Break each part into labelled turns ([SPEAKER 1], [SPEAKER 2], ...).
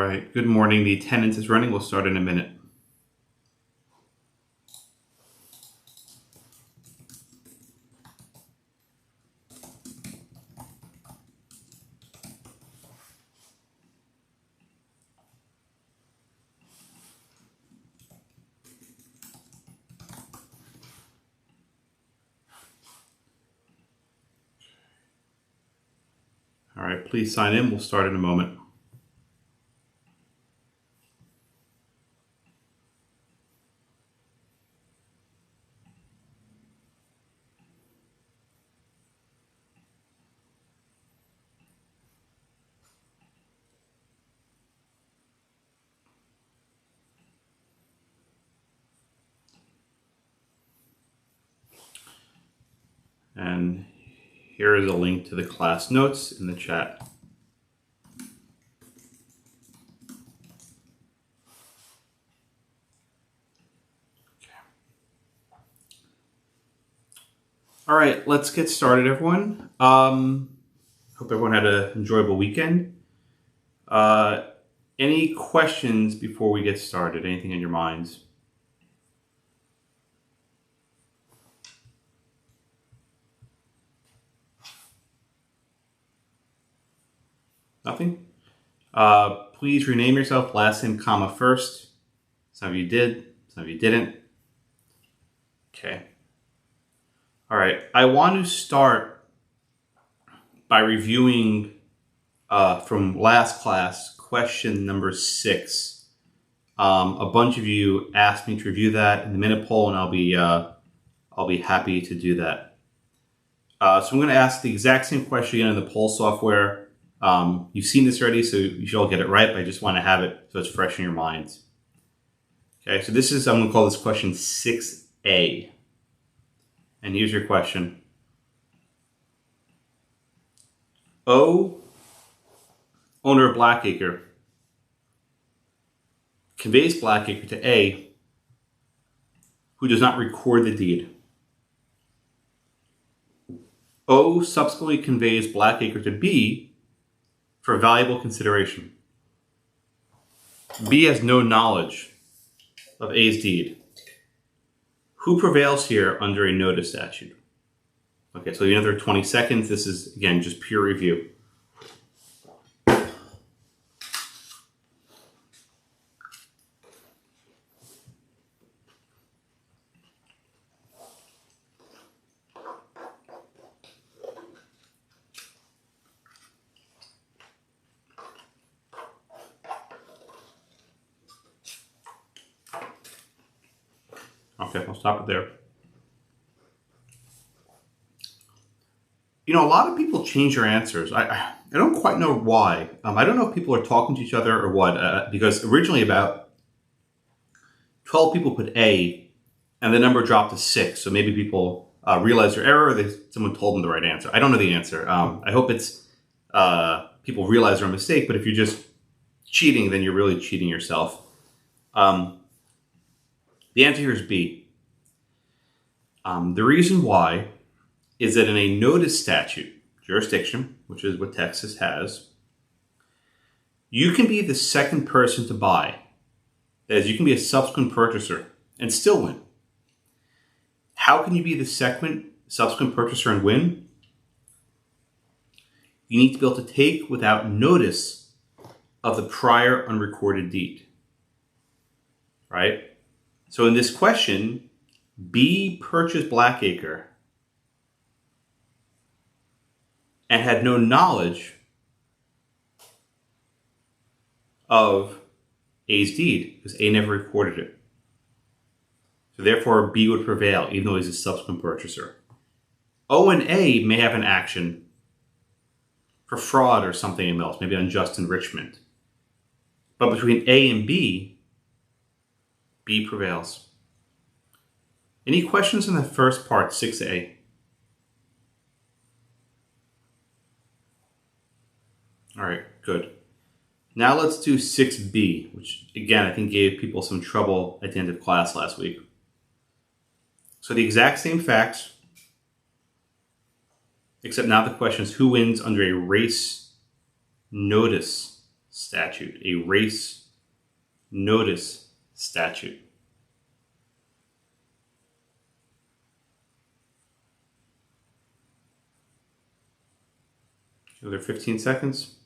[SPEAKER 1] right, good morning. The attendance is running. We'll start in a minute. All right, please sign in. We'll start in a moment. And here is a link to the class notes in the chat. All right, let's get started, everyone. Hope everyone had an enjoyable weekend. Any questions before we get started? Anything in your minds? Nothing? Please rename yourself, last name, comma, first. Some of you did, some of you didn't. Okay. All right, I want to start by reviewing from last class, question number 6. A bunch of you asked me to review that in the minute poll, and I'll be happy to do that. So I'm going to ask the exact same question again in the poll software. You've seen this already, so you should all get it right, but I just want to have it so it's fresh in your minds. Okay, so I'm going to call this question 6A. And here's your question. O, owner of Blackacre, conveys Blackacre to A, who does not record the deed. O subsequently conveys Blackacre to B for valuable consideration. B has no knowledge of A's deed. Who prevails here under a notice statute? Okay, so another 20 seconds. This is, again, just pure review. Okay, I'll stop it there. You know, a lot of people change their answers. I don't quite know why. I don't know if people are talking to each other or what, because originally about 12 people put A, and the number dropped to 6. So maybe people realized their error, or someone told them the right answer. I don't know the answer. I hope it's people realize their mistake, but if you're just cheating, then you're really cheating yourself. The answer here is B. The reason why is that in a notice statute jurisdiction, which is what Texas has, you can be the second person to buy. That is, you can be a subsequent purchaser and still win. How can you be the subsequent purchaser and win? You need to be able to take without notice of the prior unrecorded deed. Right? So in this question, B purchased Blackacre and had no knowledge of A's deed because A never recorded it. So therefore, B would prevail, even though he's a subsequent purchaser. O and A may have an action for fraud or something else, maybe unjust enrichment. But between A and B, B prevails. Any questions on the first part, 6A? All right, good. Now let's do 6B, which again, I think gave people some trouble at the end of class last week. So the exact same facts, except now the question is who wins under a race notice statute, a race notice statute. Another 15 seconds.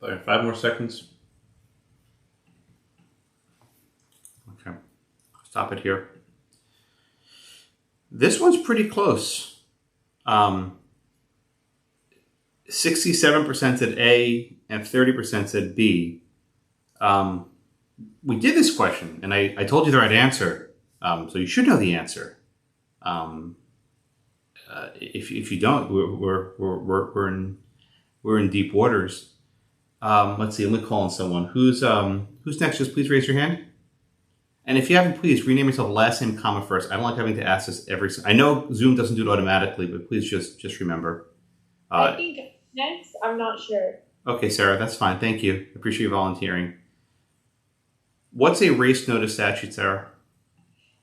[SPEAKER 1] All right, 5 more seconds. Okay, stop it here. This one's pretty close. 67% said A and 30% said B. We did this question, and I told you the right answer, so you should know the answer. If you don't, we're in deep waters. Let's see. Let me call on someone. Who's next? Just please raise your hand. And if you haven't, please rename yourself last name, comma first. I don't like having to ask this I know Zoom doesn't do it automatically, but please just remember.
[SPEAKER 2] I think next. I'm not sure.
[SPEAKER 1] Okay, Sarah, that's fine. Thank you. Appreciate you volunteering. What's a race notice statute, Sarah?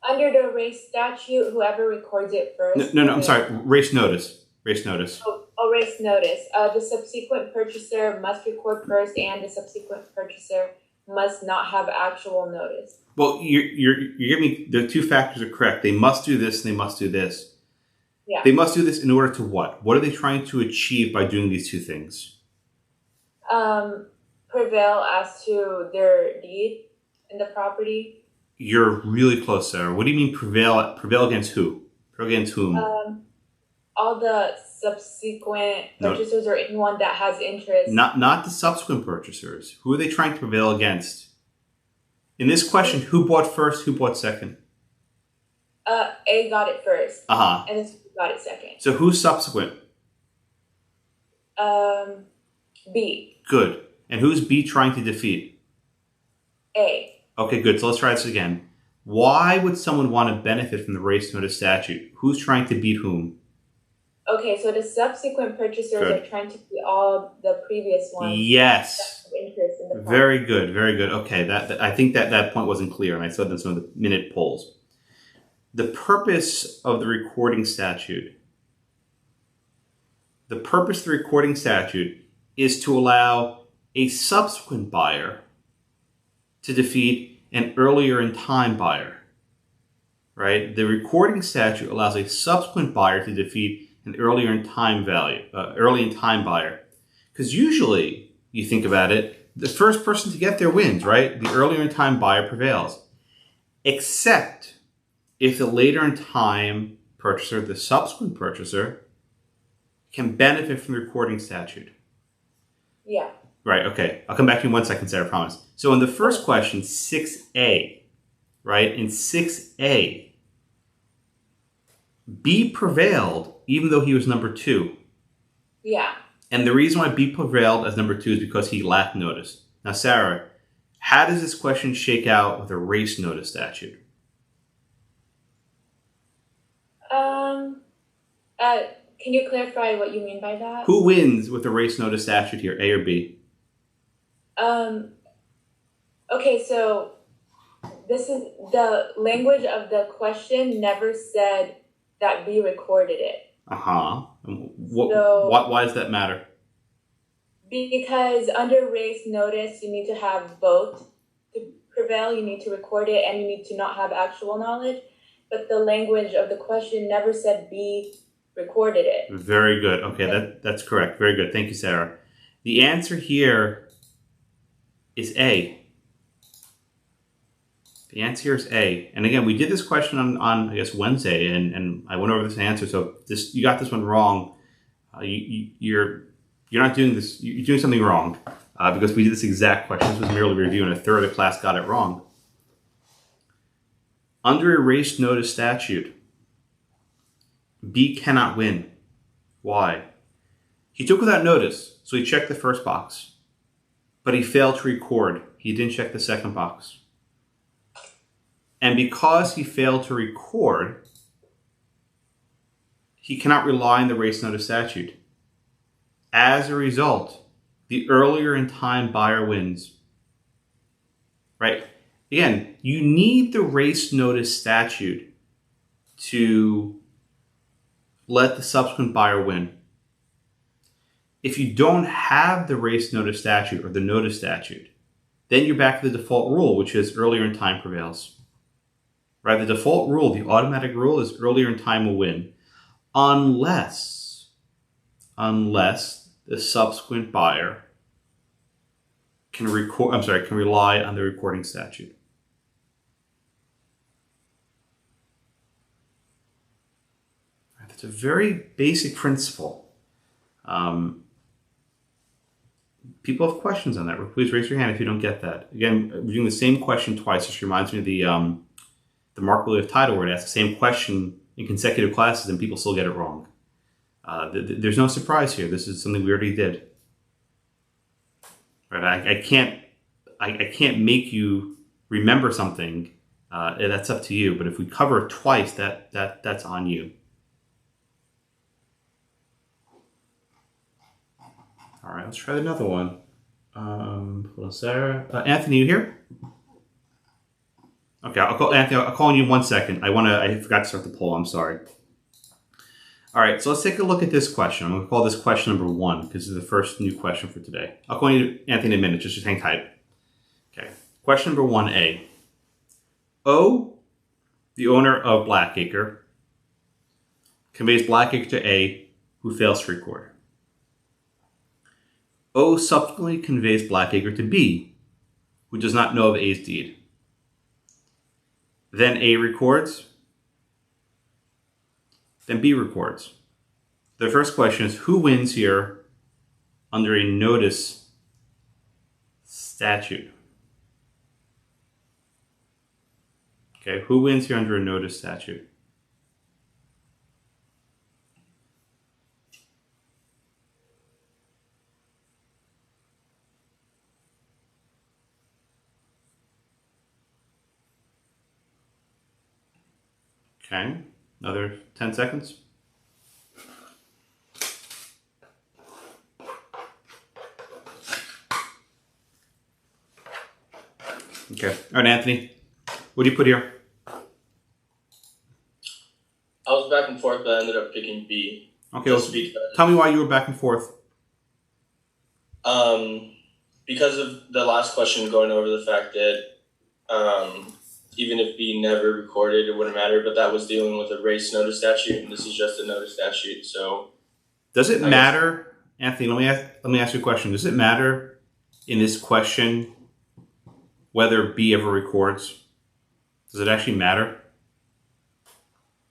[SPEAKER 2] Under the race statute, whoever records it first.
[SPEAKER 1] No. I'm sorry. Race notice. Race notice.
[SPEAKER 2] Oh, race notice. The subsequent purchaser must record first, and the subsequent purchaser must not have actual notice.
[SPEAKER 1] Well, you're giving me the two factors are correct. They must do this, and they must do this.
[SPEAKER 2] Yeah.
[SPEAKER 1] They must do this in order to what? What are they trying to achieve by doing these two things?
[SPEAKER 2] Prevail as to their deed in the property.
[SPEAKER 1] You're really close, Sarah. What do you mean prevail? Prevail against who? Prevail against whom?
[SPEAKER 2] All the subsequent purchasers or anyone that has interest.
[SPEAKER 1] Not the subsequent purchasers. Who are they trying to prevail against? In this question, who bought first? Who bought second?
[SPEAKER 2] A got it first.
[SPEAKER 1] Uh-huh.
[SPEAKER 2] And then C got it second.
[SPEAKER 1] So who's subsequent?
[SPEAKER 2] B.
[SPEAKER 1] Good. And who's B trying to defeat?
[SPEAKER 2] A.
[SPEAKER 1] Okay, good. So let's try this again. Why would someone want to benefit from the race notice statute? Who's trying to beat whom?
[SPEAKER 2] Okay, so the subsequent purchasers are trying to beat all the previous ones.
[SPEAKER 1] Yes.
[SPEAKER 2] Interest in the
[SPEAKER 1] very good. Very good. Okay, that I think that point wasn't clear, and I saw that in some of the minute polls. The purpose of the recording statute. The purpose of the recording statute is to allow a subsequent buyer to defeat an earlier in time buyer. Right? The recording statute allows a subsequent buyer to defeat an early in time buyer. Because usually, you think about it, the first person to get there wins, right? The earlier in time buyer prevails. Except if the later in time purchaser, the subsequent purchaser, can benefit from the recording statute.
[SPEAKER 2] Yeah.
[SPEAKER 1] Right, okay. I'll come back to you in 1 second, Sarah, I promise. So in the first question, 6A, right? In 6A, B prevailed even though he was number 2.
[SPEAKER 2] Yeah.
[SPEAKER 1] And the reason why B prevailed as number 2 is because he lacked notice. Now, Sarah, how does this question shake out with a race notice statute?
[SPEAKER 2] Can you clarify what you mean by that?
[SPEAKER 1] Who wins with the race notice statute here, A or B?
[SPEAKER 2] Okay, so this is the language of the question never said that B recorded it.
[SPEAKER 1] Uh-huh. Why does that matter?
[SPEAKER 2] Because under race notice, you need to have both to prevail. You need to record it, and you need to not have actual knowledge. But the language of the question never said B recorded it.
[SPEAKER 1] Very good. Okay, that's correct. Very good. Thank you, Sarah. The answer here is A. The answer here is A. And again, we did this question on I guess, Wednesday, and I went over this answer. So you got this one wrong. You're not doing this. You're doing something wrong because we did this exact question. This was merely a review, and a third of the class got it wrong. Under a race notice statute, B cannot win. Why? He took without notice, so he checked the first box. But he failed to record. He didn't check the second box. And because he failed to record, he cannot rely on the race notice statute. As a result, the earlier in time buyer wins. Right? again, you need the race notice statute to let the subsequent buyer win. If you don't have the race notice statute or the notice statute, then you're back to the default rule, which is earlier in time prevails. Right? The default rule, the automatic rule, is earlier in time will win, unless the subsequent buyer can rely on the recording statute. Right, that's a very basic principle. People have questions on that. Please raise your hand if you don't get that. Again, we're doing the same question twice. This reminds me of the Mark Relief title where it asks the same question in consecutive classes and people still get it wrong. There's no surprise here. This is something we already did. Right? I can't make you remember something. That's up to you. But if we cover it twice, that's on you. All right, let's try another one. Hold on, Sarah. Anthony, you here? Okay, I'll call Anthony. I'll call on you in 1 second. I forgot to start the poll. I'm sorry. All right, so let's take a look at this question. I'm going to call this question number 1 because it's the first new question for today. I'll call you, Anthony, in a minute. Just hang tight. Okay, question number 1A. O, the owner of Blackacre, conveys Blackacre to A, who fails to record. O subsequently conveys Blackacre to B, who does not know of A's deed. Then A records. Then B records. The first question is, who wins here under a notice statute? Okay, who wins here under a notice statute? Okay, another 10 seconds. Okay, all right, Anthony, what do you put here?
[SPEAKER 3] I was back and forth, but I ended up picking B.
[SPEAKER 1] Okay, tell me why you were back and forth.
[SPEAKER 3] Because of the last question going over the fact that even if B never recorded, it wouldn't matter, but that was dealing with a race notice statute, and this is just a notice statute, so...
[SPEAKER 1] Does it matter, Anthony, let me ask you a question. Does it matter in this question whether B ever records? Does it actually matter?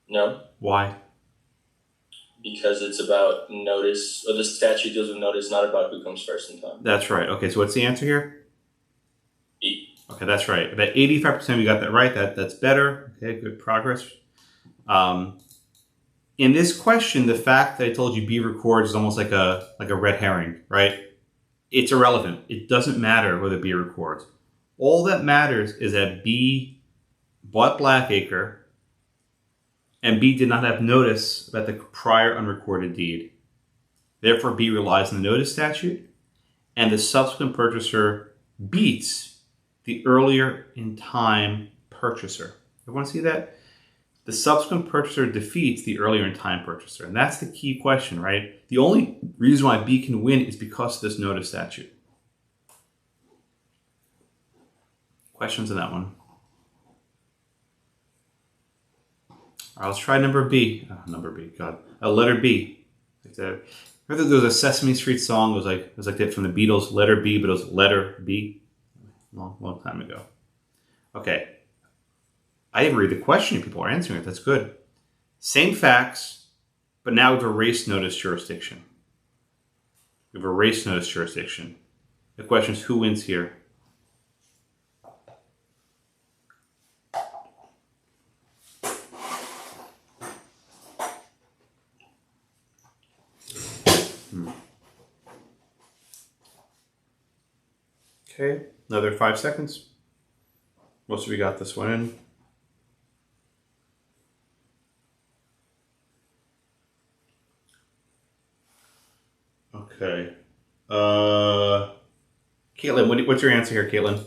[SPEAKER 3] No.
[SPEAKER 1] Why?
[SPEAKER 3] Because it's about notice, or the statute deals with notice, not about who comes first in time.
[SPEAKER 1] That's right. Okay, so what's the answer here?
[SPEAKER 3] B.
[SPEAKER 1] Okay, that's right. About 85% we got that right. That's better. Okay, good progress. In this question, the fact that I told you B records is almost like a red herring, right? It's irrelevant. It doesn't matter whether B records. All that matters is that B bought Blackacre and B did not have notice about the prior unrecorded deed. Therefore, B relies on the notice statute, and the subsequent purchaser beats the earlier in time purchaser. Everyone see that? The subsequent purchaser defeats the earlier in time purchaser. And that's the key question, right? The only reason why B can win is because of this notice statute. Questions on that one? All right, let's try number B. Letter B. Remember there was a Sesame Street song. It was like that from the Beatles, letter B, but it was letter B. Long time ago. Okay. I didn't read the question. People are answering it. That's good. Same facts, but now we have a race notice jurisdiction. We have a race notice jurisdiction. The question is, who wins here? Okay, another 5 seconds. Most of you got this one in. Okay. Caitlin, what's your answer here, Caitlin?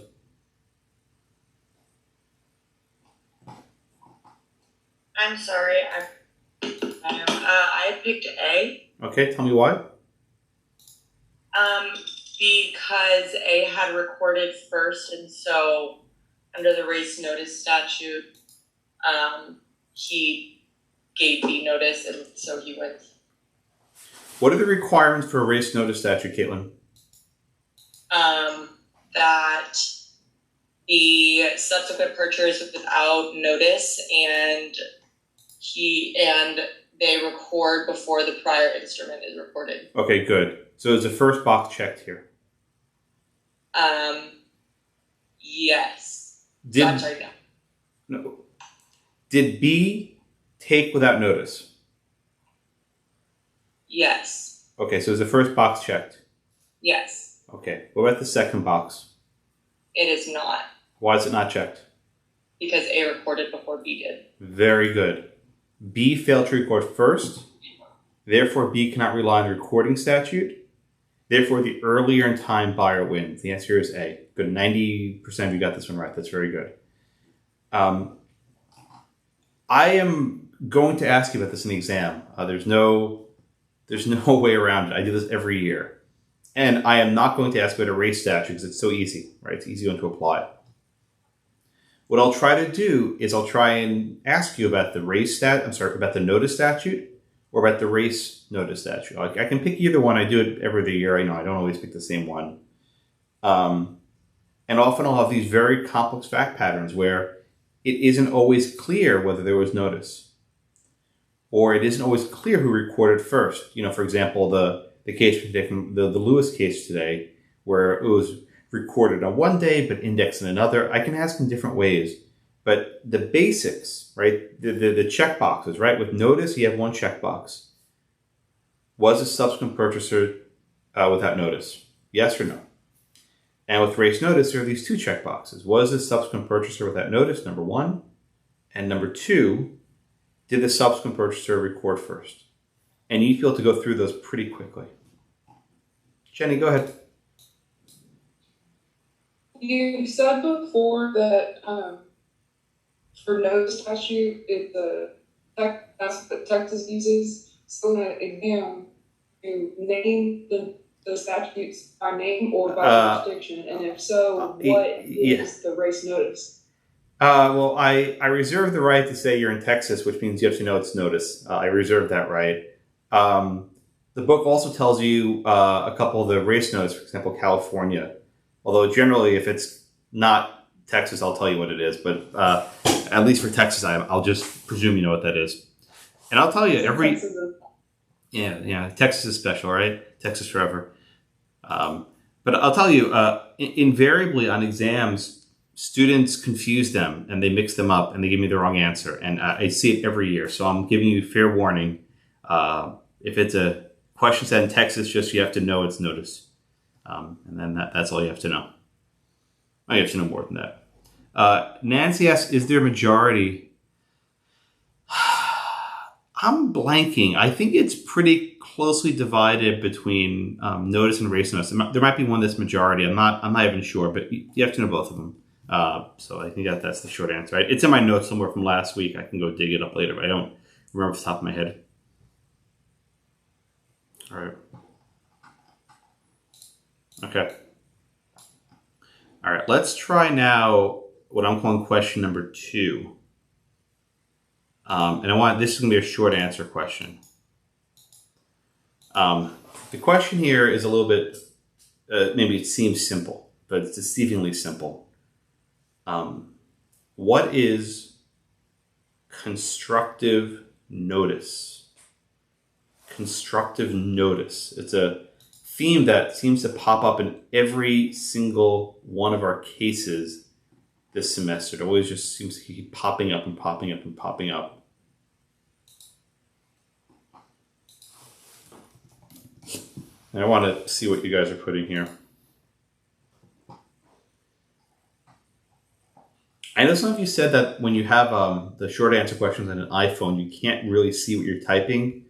[SPEAKER 4] I'm sorry. I picked A.
[SPEAKER 1] Okay, tell me why.
[SPEAKER 4] Because A had recorded first, and so under the race notice statute, he gave B notice, and so he wins.
[SPEAKER 1] What are the requirements for a race notice statute, Caitlin?
[SPEAKER 4] That the subsequent purchase without notice, and they record before the prior instrument is recorded.
[SPEAKER 1] Okay, good. So is the first box checked here?
[SPEAKER 4] Yes.
[SPEAKER 1] Did,
[SPEAKER 4] sorry, no.
[SPEAKER 1] no. Did B take without notice?
[SPEAKER 4] Yes.
[SPEAKER 1] Okay, so is the first box checked?
[SPEAKER 4] Yes.
[SPEAKER 1] Okay, what about the second box?
[SPEAKER 4] It is not.
[SPEAKER 1] Why is it not checked?
[SPEAKER 4] Because A recorded before B did.
[SPEAKER 1] Very good. B failed to record first. Therefore, B cannot rely on the recording statute. Therefore, the earlier in time buyer wins. The answer is A. Good. 90% of you got this one right. That's very good. I am going to ask you about this in the exam. There's no way around it. I do this every year. And I am not going to ask about a race statute because it's so easy, right? It's easy to apply. What I'll try to do is I'll try and ask you about the about the notice statute or about the race notice statute. I can pick either one. I do it every other year. I know I don't always pick the same one. And often I'll have these very complex fact patterns where it isn't always clear whether there was notice. Or it isn't always clear who recorded first. For example, the case from the Lewis case today, where it was recorded on one day but indexed in another. I can ask in different ways. But the basics, right? The check boxes, right? With notice, you have one checkbox. Was a subsequent purchaser without notice? Yes or no? And with race notice, there are these two checkboxes. Was a subsequent purchaser without notice, number one? And number two, did the subsequent purchaser record first? And you feel to go through those pretty quickly. Jenny, go ahead.
[SPEAKER 5] You said before that for notice statute, that's what Texas uses. So in an exam, you name the statutes by name or by jurisdiction, and if so, what is the race notice?
[SPEAKER 1] Well, I reserve the right to say you're in Texas, which means you have to know it's notice. I reserve that right. The book also tells you a couple of the race notice, for example, California. Although generally, if it's not Texas, I'll tell you what it is. But at least for Texas, I'll just presume you know what that is. And I'll tell you Texas is special, right? Texas forever. But I'll tell you, invariably on exams, students confuse them and they mix them up and they give me the wrong answer. And I see it every year. So I'm giving you fair warning. If it's a question set in Texas, just you have to know it's notice. And then that's all you have to know. Oh, you have to know more than that. Nancy asks, is there a majority? I'm blanking. I think it's pretty closely divided between notice and race notice. There might be one that's majority. I'm not even sure, but you have to know both of them. So I think that's the short answer. It's in my notes somewhere from last week. I can go dig it up later, but I don't remember off the top of my head. All right. Okay. All right. Let's try now what I'm calling question number 2. And this is going to be a short answer question. The question here is a little bit, maybe it seems simple, but it's deceivingly simple. What is constructive notice? Constructive notice. It's a theme that seems to pop up in every single one of our cases this semester. It always just seems to keep popping up and popping up and popping up. And I want to see what you guys are putting here. I know some of you said that when you have the short answer questions on an iPhone, you can't really see what you're typing.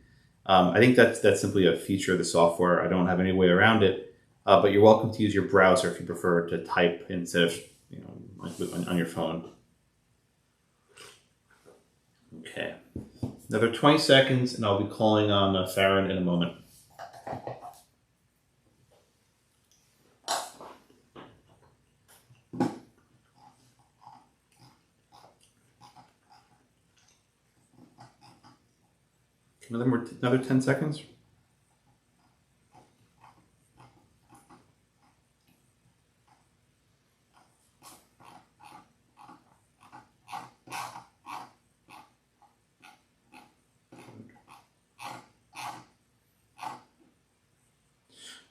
[SPEAKER 1] I think that's simply a feature of the software. I don't have any way around it, but you're welcome to use your browser if you prefer to type instead of on your phone. Okay. Another 20 seconds, and I'll be calling on Farron in a moment. Another 10 seconds.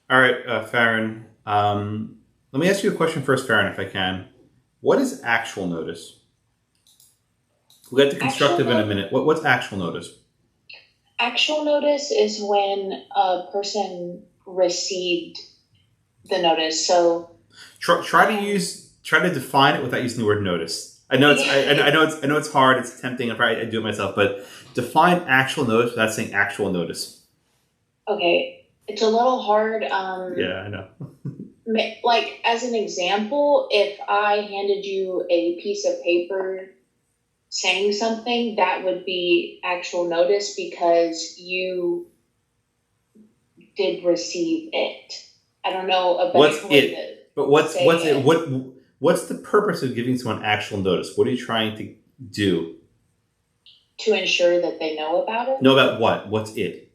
[SPEAKER 1] All right, Farron. Let me ask you a question first, Farron, if I can. What is actual notice? We'll get to constructive in a minute. What's actual notice?
[SPEAKER 6] Actual notice is when a person received the notice. So
[SPEAKER 1] try to define it without using the word notice. I know it's hard. It's tempting. I do it myself, but define actual notice without saying actual notice.
[SPEAKER 6] Okay, it's a little hard.
[SPEAKER 1] Yeah, I know.
[SPEAKER 6] Like as an example, if I handed you a piece of paper saying something, that would be actual notice because you did receive it. I don't know about
[SPEAKER 1] what's it, but what's it? What's the purpose of giving someone actual notice? What are you trying to do?
[SPEAKER 6] To ensure that they know about it.
[SPEAKER 1] Know about what? What's it?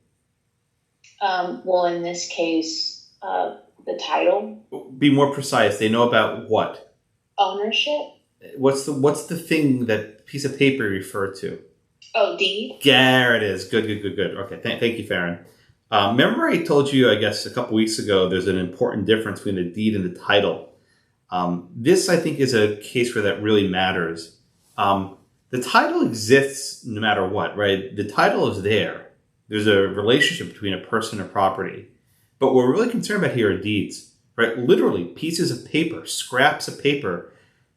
[SPEAKER 6] Well, in this case, the title.
[SPEAKER 1] Be more precise. They know about what?
[SPEAKER 6] Ownership.
[SPEAKER 1] What's the thing that piece of paper you refer to?
[SPEAKER 6] Oh, deed.
[SPEAKER 1] There it is. Good. Okay, thank you, Farron. Remember I told you, I guess, a couple weeks ago, there's an important difference between the deed and the title. This, I think, is a case where that really matters. The title exists no matter what, right? The title is there. There's a relationship between a person and property. But what we're really concerned about here are deeds, right? Literally, pieces of paper, scraps of paper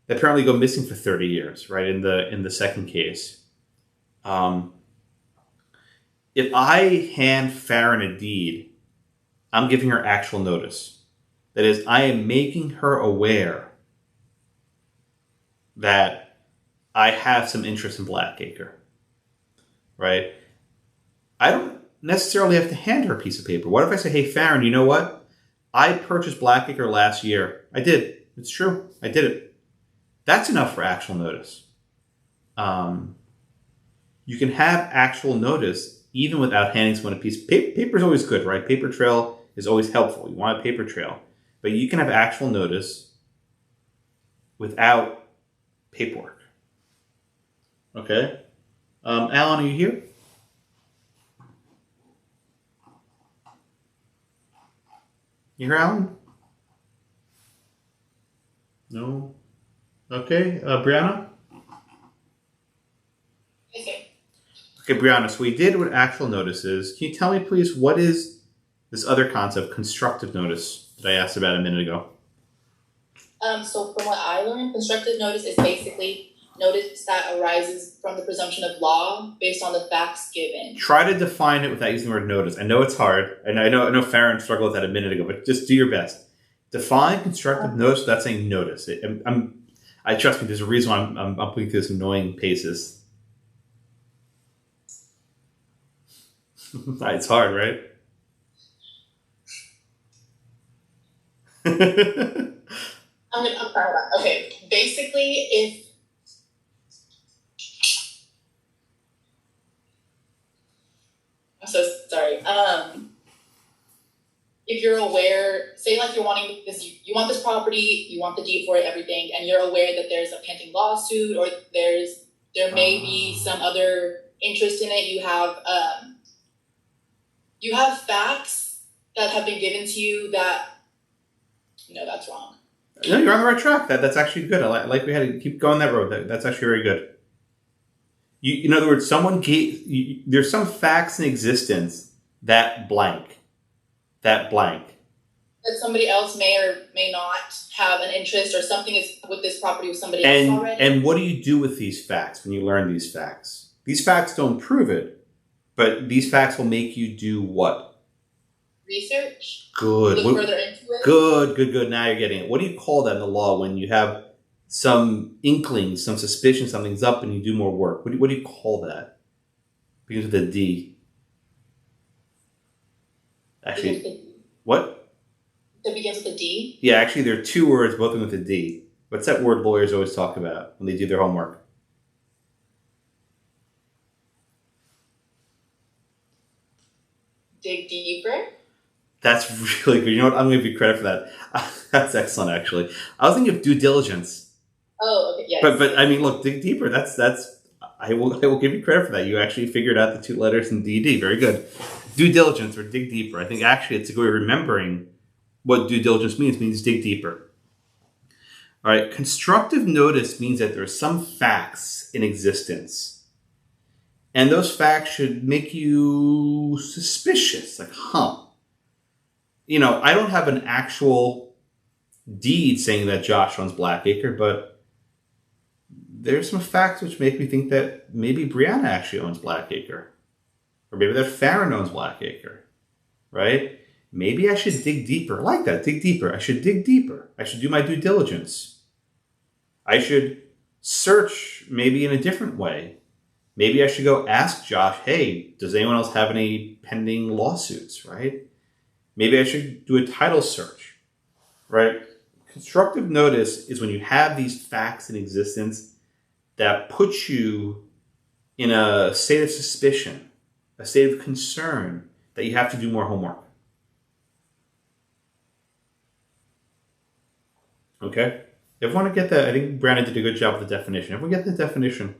[SPEAKER 1] that apparently go missing for 30 years, right? In the second case. If I hand Farron a deed, I'm giving her actual notice. That is, I am making her aware that I have some interest in Blackacre, right? I don't necessarily have to hand her a piece of paper. What if I say, hey, Farron, you know what? I purchased Blackacre last year. I did. It's true. I did it. That's enough for actual notice. You can have actual notice even without handing someone a piece of paper. Paper is always good, right? Paper trail is always helpful. You want a paper trail. But you can have actual notice without paperwork. Okay? Alan, are you here? You hear Alan? No? Okay. Brianna? Okay, Brianna, so we did what actual notice is. Can you tell me, please, what is this other concept, constructive notice, that I asked about a minute ago?
[SPEAKER 7] So from what I learned, constructive notice is basically notice that arises from the presumption of law based on the facts given. Try
[SPEAKER 1] to define it without using the word notice. I know it's hard, and I know Farron struggled with that a minute ago, but just do your best. Define constructive notice without saying notice. I trust me. There's a reason why I'm putting through this annoying paces. It's hard, right?
[SPEAKER 7] I'm proud of that. Okay, basically, I'm so sorry. If you're aware, say like you're wanting this, you want this property, you want the deed for it, everything, and you're aware that there's a pending lawsuit or there may be some other interest in it. You have facts that have been given to you that, no, that's wrong.
[SPEAKER 1] No, you're on the right track. That's actually good. I like we had to keep going that road. That's actually very good. In other words, there's some facts in existence that blank. That
[SPEAKER 7] somebody else may or may not have an interest or something is with this property with somebody else already.
[SPEAKER 1] And what do you do with these facts when you learn these facts? These facts don't prove it. But these facts will make you do what?
[SPEAKER 7] Research.
[SPEAKER 1] Good.
[SPEAKER 7] Look further into it.
[SPEAKER 1] Good. Now you're getting it. What do you call that in the law when you have some inkling, some suspicion something's up, and you do more work. What do you call that? Begins with a D. Actually, what?
[SPEAKER 7] That begins with a D?
[SPEAKER 1] Yeah, actually, there are two words, both of them with a D. What's that word lawyers always talk about when they do their homework?
[SPEAKER 7] Dig deeper?
[SPEAKER 1] That's really good. You know what? I'm going to give you credit for that. That's excellent, actually. I was thinking of due diligence.
[SPEAKER 7] Oh, okay, yes.
[SPEAKER 1] But I mean, look, dig deeper. That's. I will give you credit for that. You actually figured out the two letters in DD. Very good. Due diligence or dig deeper. I think actually it's a good way of remembering what due diligence means dig deeper. All right. Constructive notice means that there are some facts in existence, and those facts should make you suspicious. Like, you know, I don't have an actual deed saying that Josh owns Blackacre, but there's some facts which make me think that maybe Brianna actually owns Blackacre. Or maybe that Farron owns Blackacre. Right? Maybe I should dig deeper. I like that. Dig deeper. I should dig deeper. I should do my due diligence. I should search maybe in a different way. Maybe I should go ask Josh, hey, does anyone else have any pending lawsuits? Right? Maybe I should do a title search. Right? Constructive notice is when you have these facts in existence that puts you in a state of suspicion, a state of concern that you have to do more homework. Okay? Everyone get that? I think Brandon did a good job with the definition. Everyone get the definition?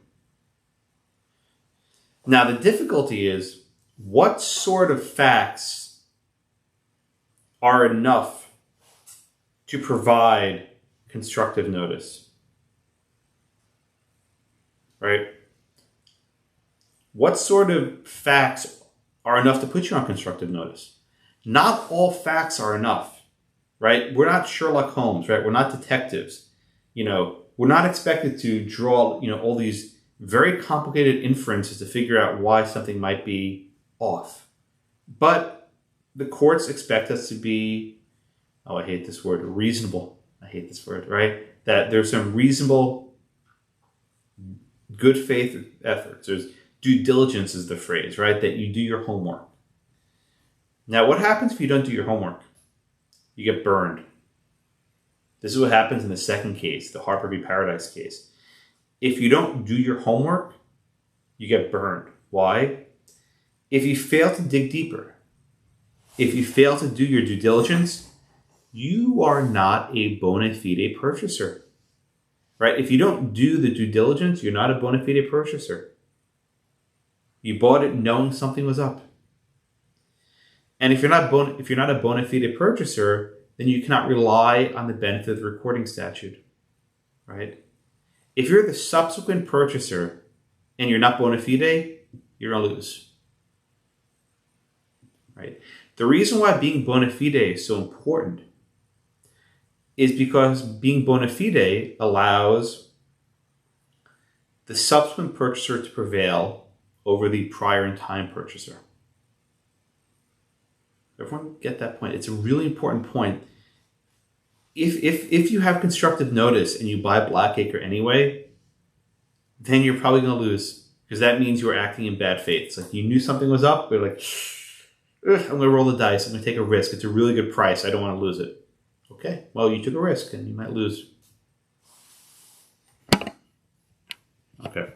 [SPEAKER 1] Now, the difficulty is, what sort of facts are enough to provide constructive notice? Right? What sort of facts are enough to put you on constructive notice? Not all facts are enough, right? We're not Sherlock Holmes, right? We're not detectives. You know, we're not expected to draw, you know, all these very complicated inferences to figure out why something might be off. But the courts expect us to be, oh, I hate this word, reasonable. I hate this word, right? That there's some reasonable good faith efforts. There's due diligence is the phrase, right? That you do your homework. Now, what happens if you don't do your homework? You get burned. This is what happens in the second case, the Harper v. Paradise case. If you don't do your homework, you get burned. Why? If you fail to dig deeper, if you fail to do your due diligence, you are not a bona fide purchaser. Right? If you don't do the due diligence, you're not a bona fide purchaser. You bought it knowing something was up. And if you're not a bona fide purchaser, then you cannot rely on the benefit of the recording statute. Right? If you're the subsequent purchaser and you're not bona fide, you're going to lose. Right? The reason why being bona fide is so important is because being bona fide allows the subsequent purchaser to prevail over the prior in time purchaser. Everyone get that point? It's a really important point. If you have constructive notice and you buy Blackacre anyway, then you're probably going to lose, because that means you were acting in bad faith. It's like you knew something was up, but like, I'm going to roll the dice. I'm going to take a risk. It's a really good price. I don't want to lose it. Okay, well, you took a risk and you might lose. Okay.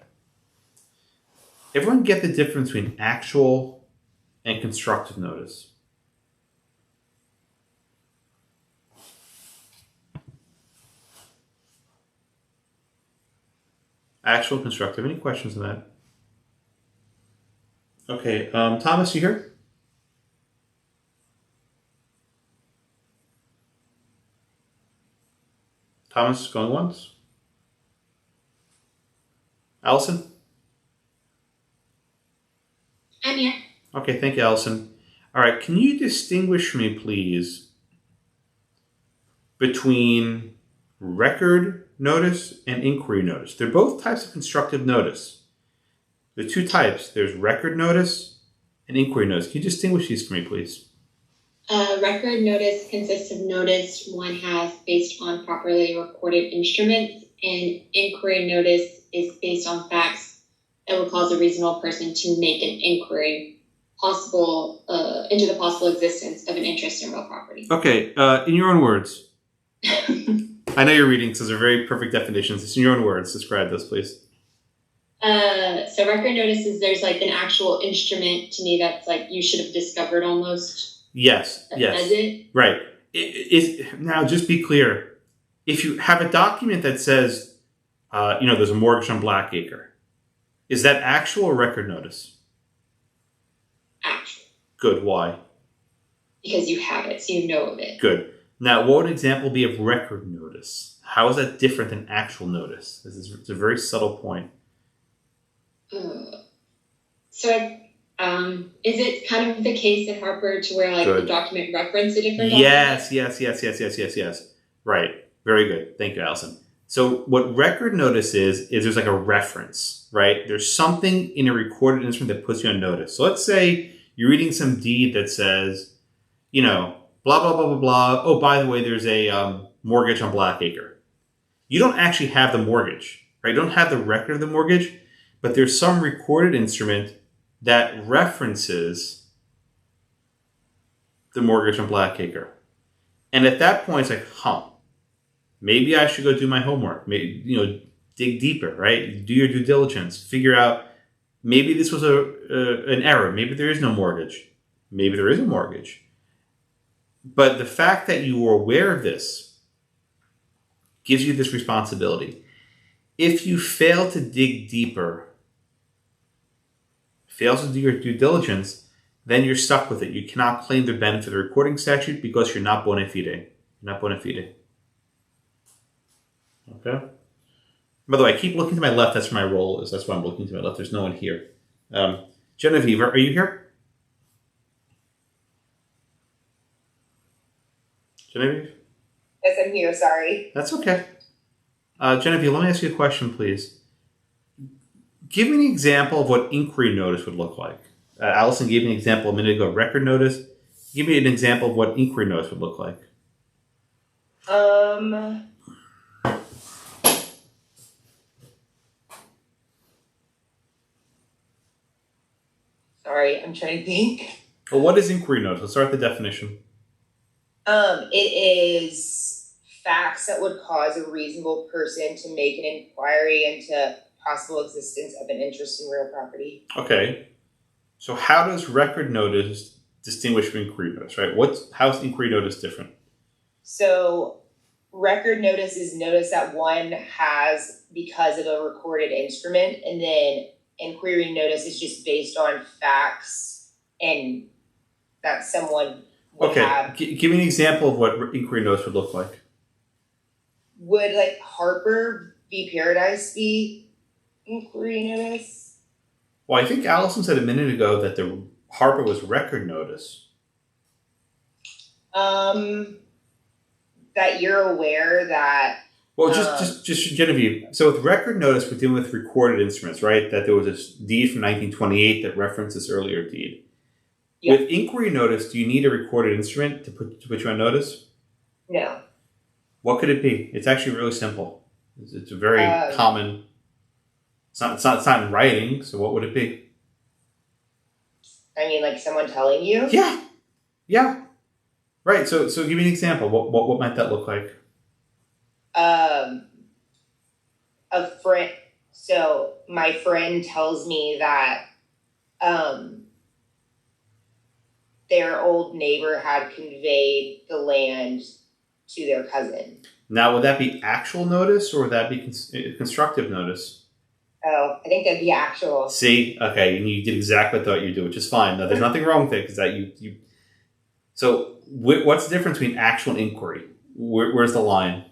[SPEAKER 1] Everyone get the difference between actual and constructive notice? Actual, constructive. Any questions on that? Okay, Thomas, you here? Thomas, going once? Allison?
[SPEAKER 6] I'm here.
[SPEAKER 1] Okay, thank you, Allison. All right, can you distinguish for me, please, between record notice and inquiry notice? They're both types of constructive notice. There are two types. There's record notice and inquiry notice. Can you distinguish these for me, please?
[SPEAKER 6] Record notice consists of notice one has based on properly recorded instruments,
[SPEAKER 8] an inquiry notice is based on facts that would cause a reasonable person to make an inquiry into the possible existence of an interest in real property.
[SPEAKER 1] Okay, in your own words. I know you're reading, so those are very perfect definitions. It's in your own words. Describe this, please.
[SPEAKER 8] So record notices, there's like an actual instrument to me that's like you should have discovered almost.
[SPEAKER 1] Yes.
[SPEAKER 8] As it.
[SPEAKER 1] Right. Now, just be clear. If you have a document that says, there's a mortgage on Blackacre, is that actual or record notice?
[SPEAKER 8] Actual.
[SPEAKER 1] Good. Why?
[SPEAKER 8] Because you have it, so you know of it.
[SPEAKER 1] Good. Now, what would an example be of record notice? How is that different than actual notice? It's a very subtle point.
[SPEAKER 8] Is it kind of the case at Harper to where the document referenced a different document?
[SPEAKER 1] Yes. Right. Very good. Thank you, Allison. So what record notice is there's like a reference, right? There's something in a recorded instrument that puts you on notice. So let's say you're reading some deed that says, blah, blah, blah, blah, blah. Oh, by the way, there's a mortgage on Blackacre. You don't actually have the mortgage, right? You don't have the record of the mortgage, but there's some recorded instrument that references the mortgage on Blackacre. And at that point, it's like, maybe I should go do my homework. Maybe, dig deeper, right? Do your due diligence. Figure out, maybe this was an error. Maybe there is no mortgage. Maybe there is a mortgage. But the fact that you were aware of this gives you this responsibility. If you fail to dig deeper, fails to do your due diligence, then you're stuck with it. You cannot claim the benefit of the recording statute because you're not bona fide. You're not bona fide. Okay? By the way, I keep looking to my left. That's where my role is. That's why I'm looking to my left. There's no one here. Genevieve, are you here? Genevieve?
[SPEAKER 9] Yes, I'm here. Sorry.
[SPEAKER 1] That's okay. Genevieve, let me ask you a question, please. Give me an example of what inquiry notice would look like. Allison gave me an example a minute ago, record notice. Give me an example of what inquiry notice would look like.
[SPEAKER 9] Sorry, I'm trying to think.
[SPEAKER 1] Well, what is inquiry notice? Let's start with the definition.
[SPEAKER 9] It is facts that would cause a reasonable person to make an inquiry into possible existence of an interest in real property.
[SPEAKER 1] Okay. So how does record notice distinguish from inquiry notice, right? How is inquiry notice different?
[SPEAKER 9] So record notice is notice that one has because of a recorded instrument, and then inquiry notice is just based on facts and that someone would have.
[SPEAKER 1] Give me an example of what inquiry notice would look like.
[SPEAKER 9] Would Harper v. Paradise be inquiry notice?
[SPEAKER 1] Well, I think Allison said a minute ago that the Harper was record notice.
[SPEAKER 9] That you're aware that.
[SPEAKER 1] Well, just Genevieve. So with record notice, we're dealing with recorded instruments, right? That there was a deed from 1928 that referenced this earlier deed. Yeah. With inquiry notice, do you need a recorded instrument to put you on notice?
[SPEAKER 9] No.
[SPEAKER 1] What could it be? It's actually really simple. It's a very common. It's not in writing. So what would it be?
[SPEAKER 9] I mean, someone telling you.
[SPEAKER 1] Yeah. Right. So give me an example. What might that look like?
[SPEAKER 9] A friend. So my friend tells me that their old neighbor had conveyed the land to their cousin.
[SPEAKER 1] Now, would that be actual notice or would that be constructive notice?
[SPEAKER 9] Oh, I think that'd be actual.
[SPEAKER 1] See? Okay, you did exactly what I thought you'd do, which is fine. No, there's nothing wrong with it because that you. So, what's the difference between actual and inquiry? Where's the line?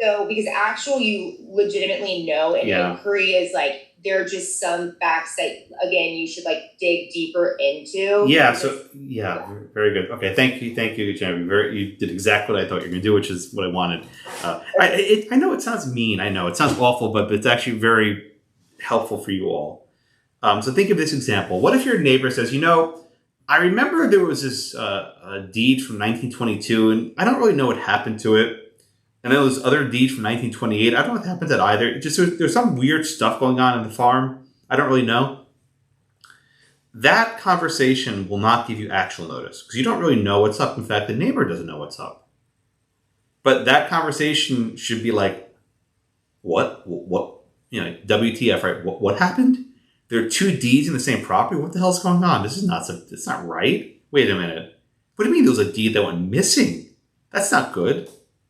[SPEAKER 9] So, because actual you legitimately know, and inquiry is there are just some facts that, again, you should dig deeper into.
[SPEAKER 1] Yeah. Very good. Okay. Thank you, Genevieve. You did exactly what I thought you were going to do, which is what I wanted. I know it sounds mean. I know it sounds awful, but it's actually very helpful for you all. So think of this example. What if your neighbor says, I remember there was this deed from 1922, and I don't really know what happened to it. And then those other deeds from 1928, I don't know what happened to that either. It just there's some weird stuff going on in the farm. I don't really know. That conversation will not give you actual notice because you don't really know what's up. In fact, the neighbor doesn't know what's up. But that conversation should be like, what, WTF, right? What happened? There are two deeds in the same property? What the hell's going on? It's not right. Wait a minute. What do you mean there was a deed that went missing? That's not good.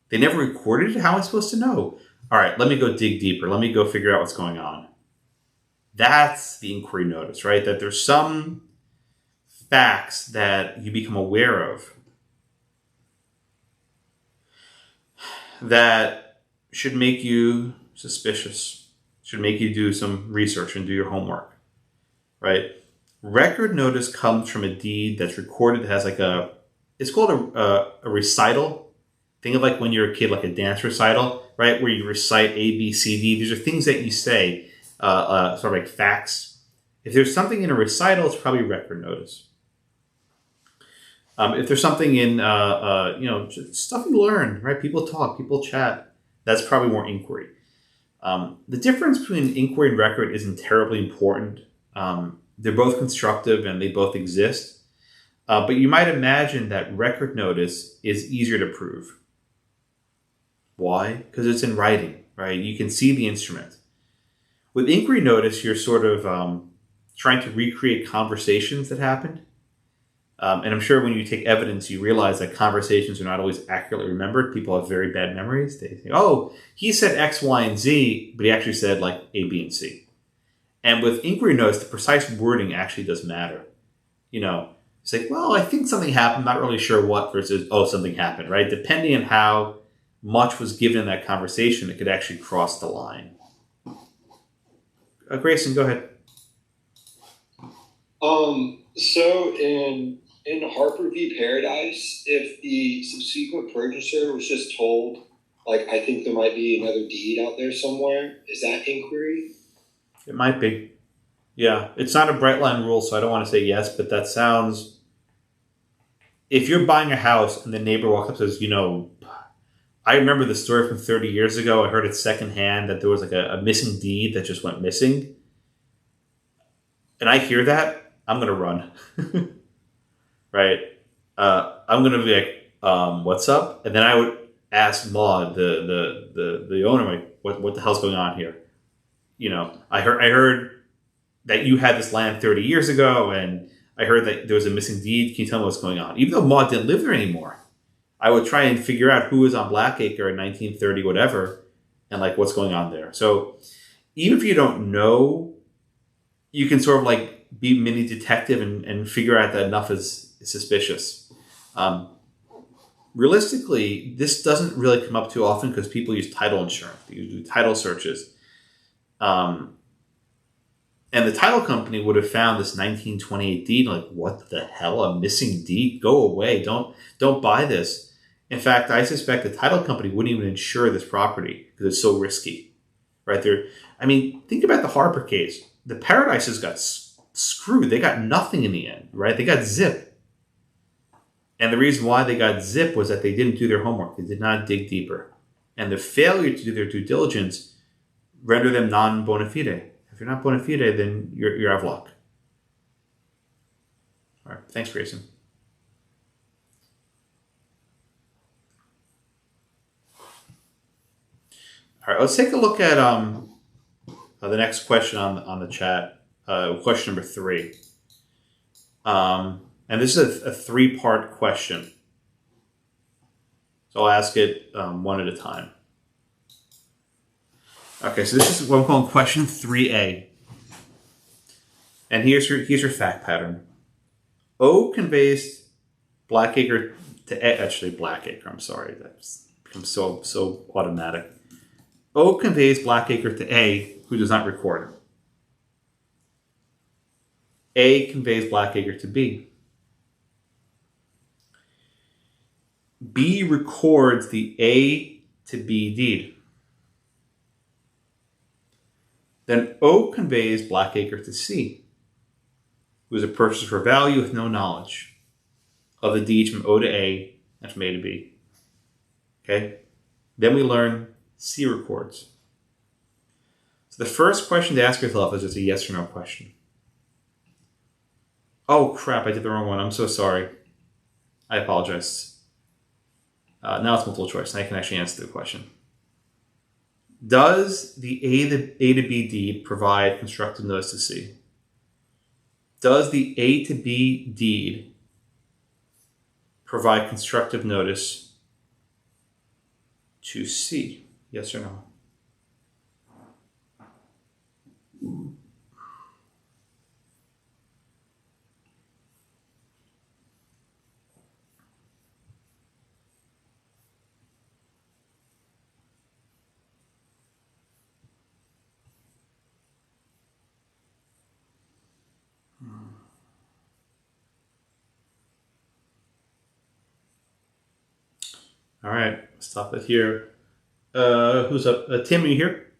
[SPEAKER 1] They never recorded it? How am I supposed to know? All right, let me go dig deeper. Let me go figure out what's going on. That's the inquiry notice, right? That there's some facts that you become aware of that should make you suspicious, should make you do some research and do your homework, right? Record notice comes from a deed that's recorded that has it's called a recital. Think of like when you're a kid, like a dance recital, right? Where you recite A, B, C, D. These are things that you say, sort of like facts. If there's something in a recital, it's probably record notice. If there's something in, just stuff you learn, right? People talk, people chat. That's probably more inquiry. The difference between inquiry and record isn't terribly important. They're both constructive and they both exist. But you might imagine that record notice is easier to prove. Why? Because it's in writing, right? You can see the instrument. With inquiry notice, you're sort of trying to recreate conversations that happened. And I'm sure when you take evidence, you realize that conversations are not always accurately remembered. People have very bad memories. They think, oh, he said X, Y, and Z, but he actually said like A, B, and C. And with inquiry notice, the precise wording actually does matter. It's like, well, I think something happened, not really sure what, versus, oh, something happened, right? Depending on how much was given in that conversation, it could actually cross the line. Grayson, go ahead.
[SPEAKER 10] So in Harper v. Paradise, if the subsequent purchaser was just told, like, I think there might be another deed out there somewhere, is that inquiry?
[SPEAKER 1] It might be. Yeah, it's not a bright line rule, so I don't want to say yes, but that sounds... If you're buying a house and the neighbor walks up and says, I remember the story from 30 years ago. I heard it secondhand that there was like a missing deed that just went missing. And I hear that, I'm going to run. Right? I'm going to be like, what's up? And then I would ask Maud, the owner, like, what the hell's going on here? I heard that you had this land 30 years ago, and I heard that there was a missing deed. Can you tell me what's going on? Even though Maud didn't live there anymore, I would try and figure out who was on Blackacre in 1930, whatever, and like what's going on there. So even if you don't know, you can sort of like be mini detective and figure out that enough is suspicious. Realistically, this doesn't really come up too often because people use title insurance. They do title searches. And the title company would have found this 1928 deed, like, what the hell, a missing deed? Go away. Don't buy this. In fact, I suspect the title company wouldn't even insure this property because it's so risky. Right there. I mean, think about the Harper case. The Paradises got screwed. They got nothing in the end, right? They got zip. And the reason why they got zip was that they didn't do their homework. They did not dig deeper. And the failure to do their due diligence rendered them non-bona fide. If you're not bona fide, then you're out of luck. All right. Thanks, Grayson. All right. Let's take a look at the next question on the chat. Question number 3. And this is a 3-part question. So I'll ask it one at a time. Okay, so this is what I'm calling question 3A. And here's your fact pattern. O conveys Blackacre to A. Actually, Blackacre, I'm sorry. That's become so automatic. O conveys Blackacre to A, who does not record it. A conveys Blackacre to B. B records the A to B deed. Then O conveys Blackacre to C, who is a purchaser for value with no knowledge of the deeds from O to A and from A to B. Okay? Then we learn C records. So the first question to ask yourself is just a yes or no question. Oh crap, I did the wrong one. I'm so sorry. I apologize. Now it's multiple choice, and I can actually answer the question. Does the A to B deed provide constructive notice to C? Does the A to B deed provide constructive notice to C? Yes or no? All right, stop it here. Who's up? Tim, are you here?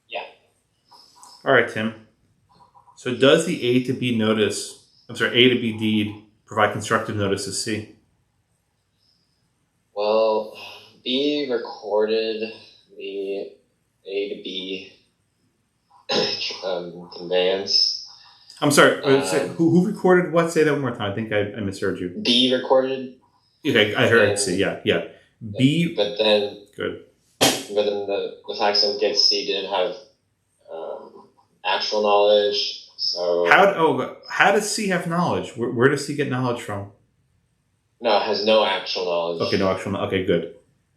[SPEAKER 11] Yeah.
[SPEAKER 1] All right, Tim. So does the A to B deed provide constructive notice to C?
[SPEAKER 11] Well, B recorded the A to B conveyance.
[SPEAKER 1] I'm sorry. Who recorded what? Say that one more time. I think I misheard you.
[SPEAKER 11] B recorded.
[SPEAKER 1] Okay, I heard C. Yeah. B.
[SPEAKER 11] But then.
[SPEAKER 1] Good.
[SPEAKER 11] But then the facts against C didn't have actual knowledge. So.
[SPEAKER 1] How does C have knowledge? Where does C get knowledge from?
[SPEAKER 11] No, it has no actual knowledge.
[SPEAKER 1] Okay, no actual. Okay, good.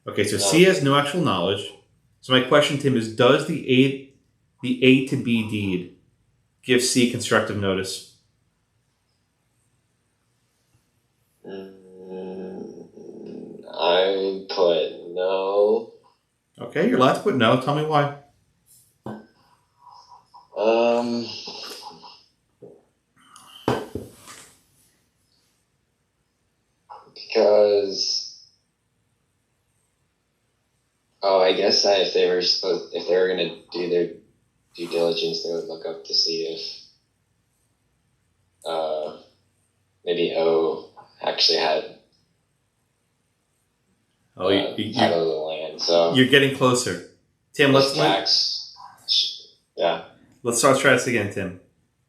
[SPEAKER 1] Okay, so C has no actual knowledge. So my question, Tim, is: does the A to B deed give C constructive notice?
[SPEAKER 11] I put no.
[SPEAKER 1] Okay, you're allowed to put no. Tell me why.
[SPEAKER 11] Because I guess that if they were gonna do their due diligence, they would look up to see if maybe O actually had title of the land. So
[SPEAKER 1] you're getting closer, Tim. Let's try this again, Tim.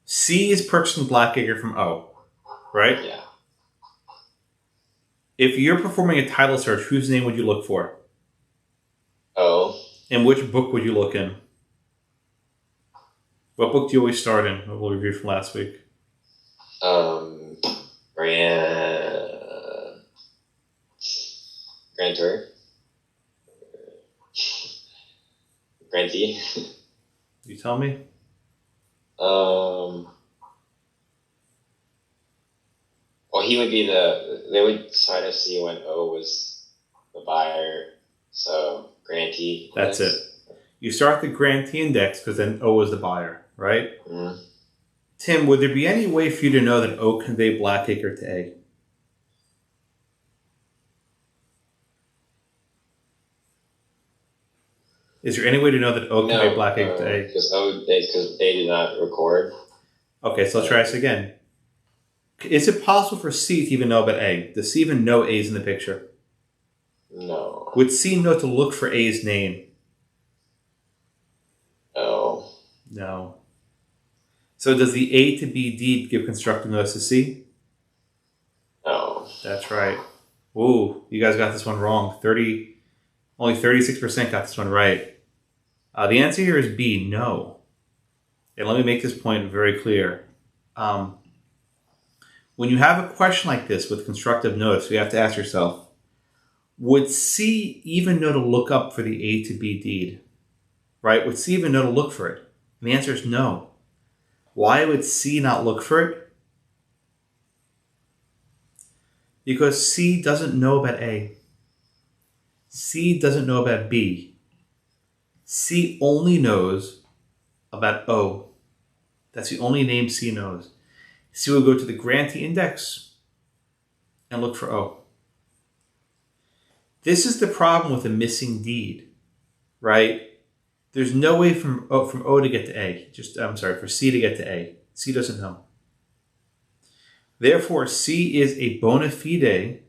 [SPEAKER 1] C is purchasing Blackacre from O, right?
[SPEAKER 11] Yeah.
[SPEAKER 1] If you're performing a title search, whose name would you look for?
[SPEAKER 11] O.
[SPEAKER 1] And which book would you look in? What book do you always start in? We'll review from last week.
[SPEAKER 11] Grantor. Grantee.
[SPEAKER 1] You tell me.
[SPEAKER 11] Well, he would be they would try to see when O was the buyer, so grantee.
[SPEAKER 1] That's it. You start the grantee index because then O is the buyer, right?
[SPEAKER 11] Mm-hmm.
[SPEAKER 1] Tim, would there be any way for you to know that O conveyed Blackacre to A? Is there any way to know that O conveyed Blackacre to A?
[SPEAKER 11] Because A did not record.
[SPEAKER 1] Okay, so let's try this again. Is it possible for C to even know about A? Does C even know A's in the picture?
[SPEAKER 11] No.
[SPEAKER 1] Would C know to look for A's name? No. So does the A to B deed give constructive notice to C?
[SPEAKER 11] No.
[SPEAKER 1] That's right. Ooh, you guys got this one wrong. Only 36% got this one right. The answer here is B, no. And let me make this point very clear. When you have a question like this with constructive notice, you have to ask yourself, would C even know to look up for the A to B deed? Right? Would C even know to look for it? And the answer is no. Why would C not look for it? Because C doesn't know about A. C doesn't know about B. C only knows about O. That's the only name C knows. C will go to the grantee index and look for O. This is the problem with a missing deed, right? There's no way from O to get to A. For C to get to A. C doesn't know. Therefore, C is a bona fide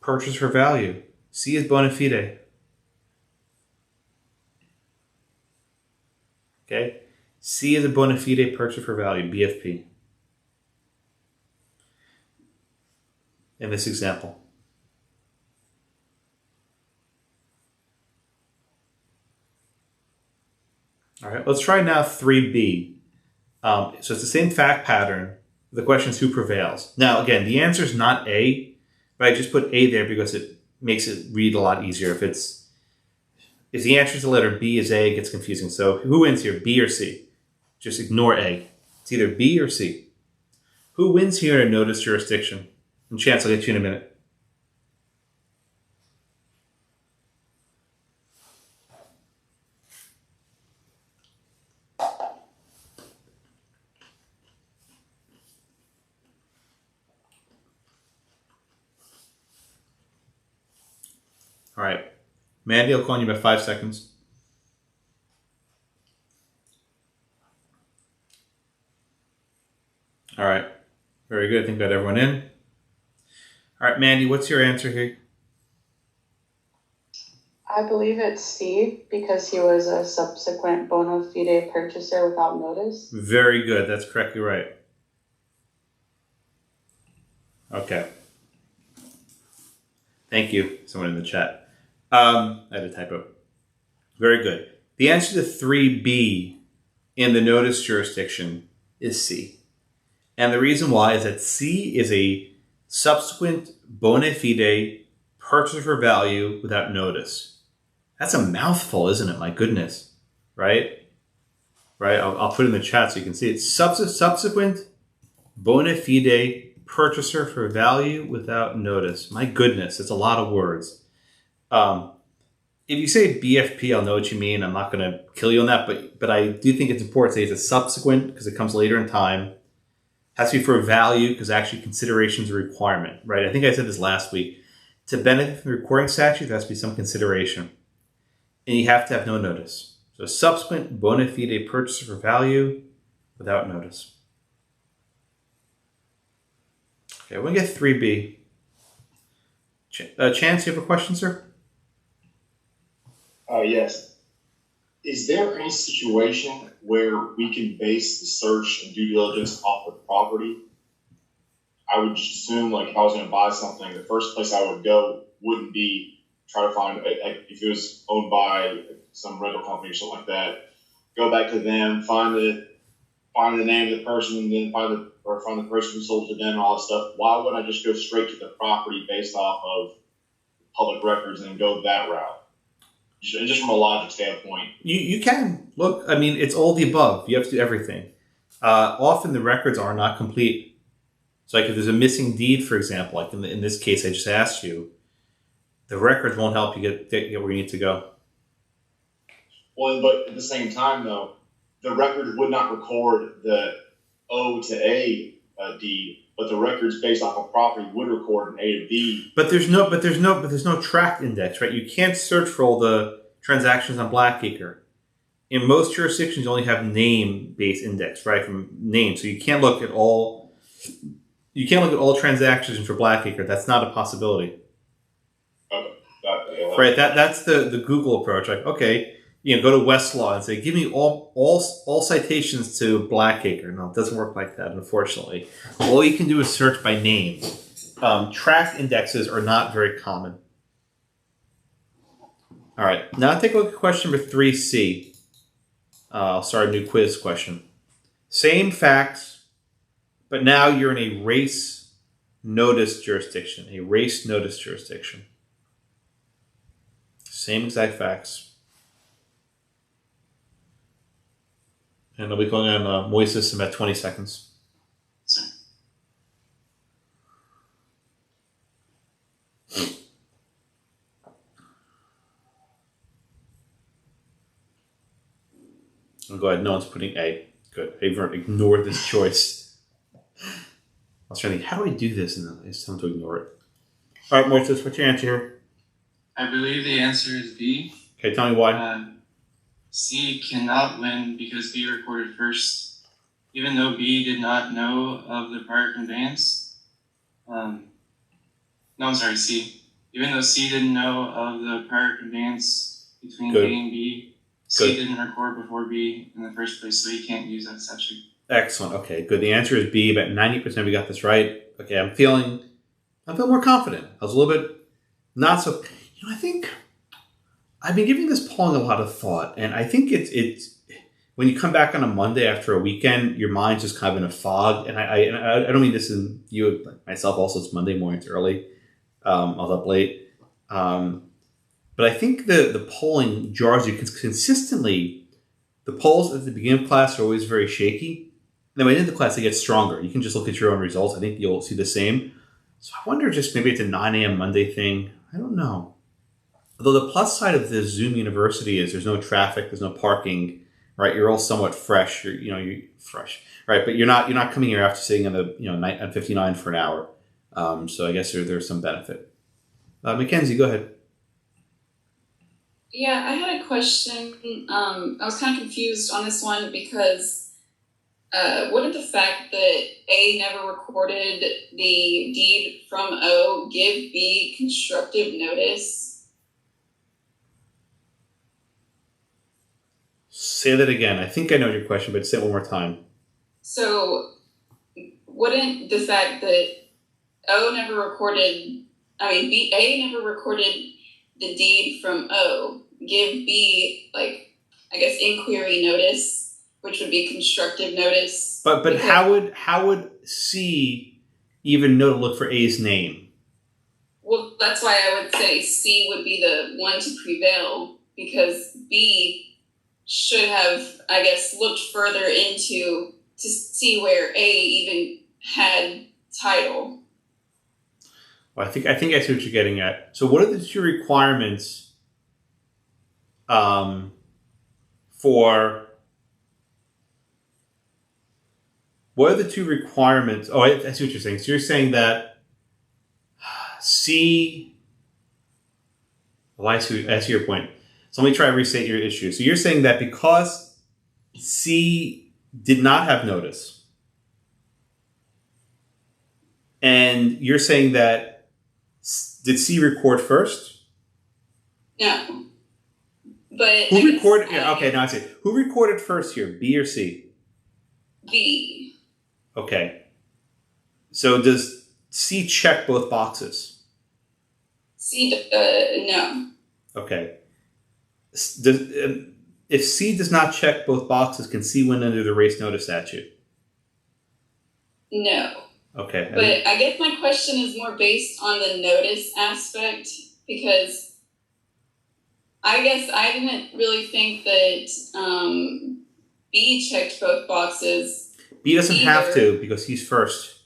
[SPEAKER 1] purchase for value. C is bona fide. Okay? C is a bona fide purchase for value, BFP. In this example. All right, let's try now 3B. So it's the same fact pattern. The question is who prevails. Now, again, the answer is not A, but I just put A there because it makes it read a lot easier. If the answer is the letter B is A, it gets confusing. So who wins here, B or C? Just ignore A. It's either B or C. Who wins here in a notice jurisdiction? And Chance, I'll get you in a minute. All right. Mandy, I'll call you in about 5 seconds. All right. Very good. I think we got everyone in. All right, Mandy, what's your answer here?
[SPEAKER 12] I believe it's C because he was a subsequent bona fide purchaser without notice.
[SPEAKER 1] Very good. That's correctly right. Okay. Thank you, someone in the chat. I had a typo. Very good. The answer to 3B in the notice jurisdiction is C. And the reason why is that C is a subsequent bona fide purchase for value without notice. That's a mouthful, isn't it? My goodness. Right? Right? I'll put it in the chat so you can see it. Subsequent bona fide purchaser for value without notice. My goodness, it's a lot of words. If you say BFP, I'll know what you mean. I'm not going to kill you on that, but I do think it's important to say it's a subsequent because it comes later in time. Has to be for value because actually consideration is a requirement, right? I think I said this last week. To benefit from the recording statute, there has to be some consideration. And you have to have no notice. So subsequent bona fide purchaser for value without notice. Okay, we're going to get 3B. Chance, you have a question, sir?
[SPEAKER 13] Yes. Is there any situation where we can base the search and due diligence off the property? I would just assume, like, if I was going to buy something, the first place I would go wouldn't be try to find, if it was owned by some rental company or something like that, go back to them, find the name of the person, and then find the person who sold to them and all that stuff. Why wouldn't I just go straight to the property based off of public records and go that route? Just from a logic standpoint.
[SPEAKER 1] You can. Look, I mean, it's all the above. You have to do everything. Often the records are not complete. So like if there's a missing deed, for example, like in this case I just asked you, the records won't help you get where you need to go.
[SPEAKER 13] Well, but at the same time, though, the record would not record the O to A deed, but the records based off of property would record an A to B.
[SPEAKER 1] But there's no tract index, right? You can't search for all the transactions on Blackacre. In most jurisdictions, you only have name-based index, right? From name, so you can't look at all. You can't look at all transactions for Blackacre. That's not a possibility.
[SPEAKER 13] Okay.
[SPEAKER 1] Right. That's the Google approach. Like, okay, go to Westlaw and say, give me all citations to Blackacre. No, it doesn't work like that, unfortunately. All you can do is search by name. Tract indexes are not very common. All right. Now take a look at question number 3C. I'll start a new quiz question. Same facts, but now you're in a race notice jurisdiction. A race notice jurisdiction. Same exact facts. And I'll be calling on Moises in about 20 seconds. I'll go ahead. No one's putting A. Good. I've ignored this choice. I was trying to think, how do I do this? And then it's time to ignore it. All right, Moises, what's your answer here?
[SPEAKER 14] I believe the answer is B.
[SPEAKER 1] Okay, tell me why.
[SPEAKER 14] C cannot win because B recorded first, even though B did not know of the prior conveyance. No, I'm sorry, C. even though C didn't know of the prior conveyance between
[SPEAKER 1] Good.
[SPEAKER 14] A and B, C didn't record before B in the first place, so he can't use that statute.
[SPEAKER 1] Excellent. Okay, good. The answer is B. About 90% we got this right. Okay, I'm feeling more confident. I was a little bit not so. I think I've been giving this polling a lot of thought, and I think it's when you come back on a Monday after a weekend, your mind's just kind of in a fog. And I don't mean this in you, but myself also. It's Monday morning. It's early. I was up late, but I think the polling jars you consistently. The polls at the beginning of class are always very shaky. Then by the end of the class, they get stronger. You can just look at your own results. I think you'll see the same. So I wonder just maybe it's a 9 a.m. Monday thing. I don't know. Although the plus side of this Zoom University is there's no traffic, there's no parking, right? You're all somewhat fresh. You're fresh, right? But you're not coming here after sitting on the night on 59 for an hour. So I guess there's some benefit. Mackenzie, go ahead.
[SPEAKER 15] Yeah, I had a question. I was kind of confused on this one because wouldn't the fact that A never recorded the deed from O give B constructive notice?
[SPEAKER 1] Say that again. I think I know your question, but say it one more time.
[SPEAKER 15] So wouldn't the fact that A never recorded the deed from O give B, inquiry notice, which would be constructive notice?
[SPEAKER 1] But how would C even know to look for A's name?
[SPEAKER 15] Well, that's why I would say C would be the one to prevail, because B should have, I guess, looked further into to see where A even had title.
[SPEAKER 1] Well, I think I see what you're getting at. So what are the two requirements what are the two requirements? Oh, I see what you're saying. So you're saying that C... Well, I see your point. So let me try to restate your issue. So you're saying that because C did not have notice, and you're saying that did C record first?
[SPEAKER 15] No. But
[SPEAKER 1] who recorded? Yeah, okay, now I see. Who recorded first here, B or C?
[SPEAKER 15] B.
[SPEAKER 1] Okay. So does C check both boxes?
[SPEAKER 15] No.
[SPEAKER 1] Okay. If C does not check both boxes, can C win under the race notice statute?
[SPEAKER 15] No.
[SPEAKER 1] Okay.
[SPEAKER 15] But I guess my question is more based on the notice aspect, because I guess I didn't really think that B checked both boxes.
[SPEAKER 1] B doesn't have to because he's first.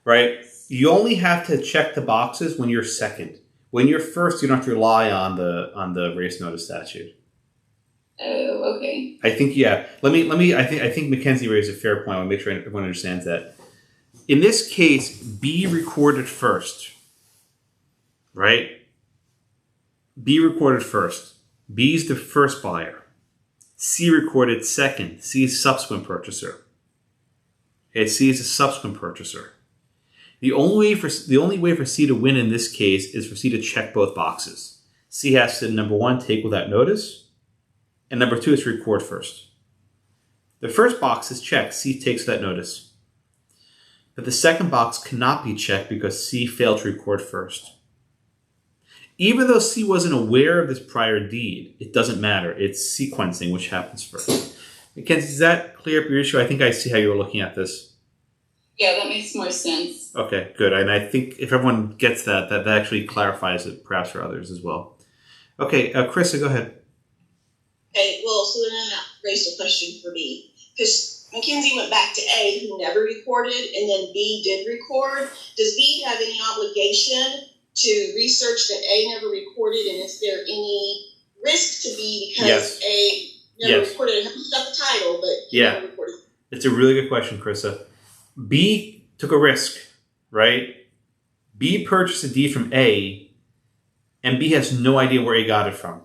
[SPEAKER 1] Right? You only have to check the boxes when you're second. When you're first, you don't have to rely on the race notice statute.
[SPEAKER 15] Oh, okay.
[SPEAKER 1] I think I think Mackenzie raised a fair point. I want to make sure everyone understands that. In this case, B recorded first. Right? B recorded first. B's the first buyer. C recorded second. C is subsequent purchaser. Okay, C is a subsequent purchaser. The only way for C to win in this case is for C to check both boxes. C has to, number one, take without notice, and number two is to record first. The first box is checked. C takes without notice. But the second box cannot be checked because C failed to record first. Even though C wasn't aware of this prior deed, it doesn't matter. It's sequencing which happens first. Mackenzie, does that clear up your issue? I think I see how you were looking at this.
[SPEAKER 15] Yeah, that makes more sense.
[SPEAKER 1] Okay, good. And I think if everyone gets that actually clarifies it perhaps for others as well. Okay, Krista, go ahead.
[SPEAKER 16] Okay, well, so then I raised a question for B. Because Mackenzie went back to A, who never recorded, and then B did record. Does B have any obligation to research that A never recorded, and is there any risk to B because A never recorded and got the title, but he never recorded?
[SPEAKER 1] It's a really good question, Krista. B took a risk, right? B purchased a deed from A, and B has no idea where A got it from.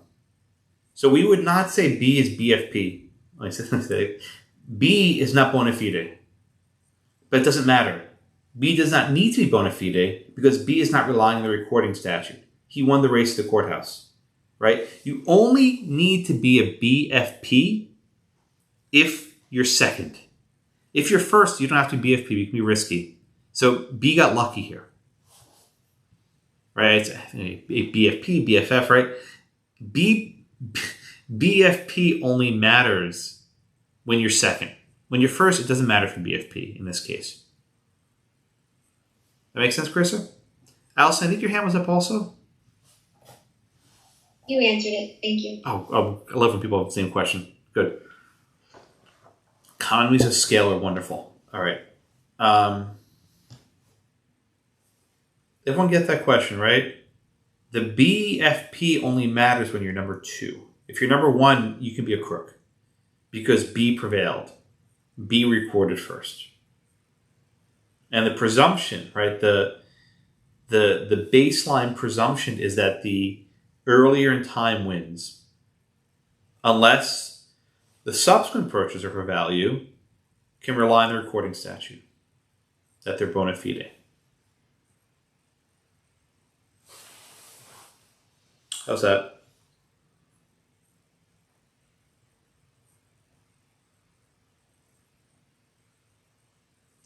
[SPEAKER 1] So we would not say B is BFP. Like I said, B is not bona fide. But it doesn't matter. B does not need to be bona fide because B is not relying on the recording statute. He won the race to the courthouse, right? You only need to be a BFP if you're second. If you're first, you don't have to be BFP. You can be risky. So B got lucky here, right? It's a BFP, BFF, right? BFP only matters when you're second. When you're first, it doesn't matter for BFP in this case. That makes sense, Carissa? Allison, I think your hand was up also.
[SPEAKER 8] You answered it. Thank you.
[SPEAKER 1] Oh, I love when people have the same question. Good. Economies of scale are wonderful. All right. Everyone get that question, right? The BFP only matters when you're number 2. If you're number 1, you can be a crook because B prevailed. B recorded first. And the presumption, right? The baseline presumption is that the earlier in time wins, unless the subsequent purchaser for value can rely on the recording statute, that they're bona fide. How's that?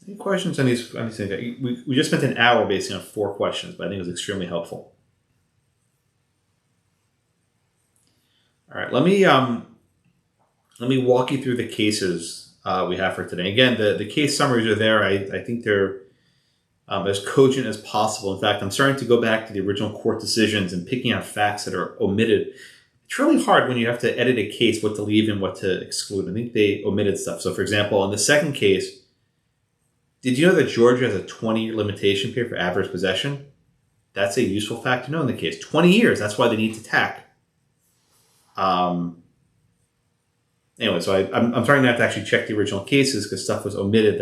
[SPEAKER 1] Any questions on these? We just spent an hour basing on 4 questions, but I think it was extremely helpful. All right, let me walk you through the cases we have for today. Again, the case summaries are there. I think they're as cogent as possible. In fact, I'm starting to go back to the original court decisions and picking out facts that are omitted. It's really hard when you have to edit a case what to leave and what to exclude. I think they omitted stuff. So, for example, in the second case, did you know that Georgia has a 20-year limitation period for adverse possession? That's a useful fact to know in the case. 20 years. That's why they need to tack. Anyway, so I'm starting to have to actually check the original cases because stuff was omitted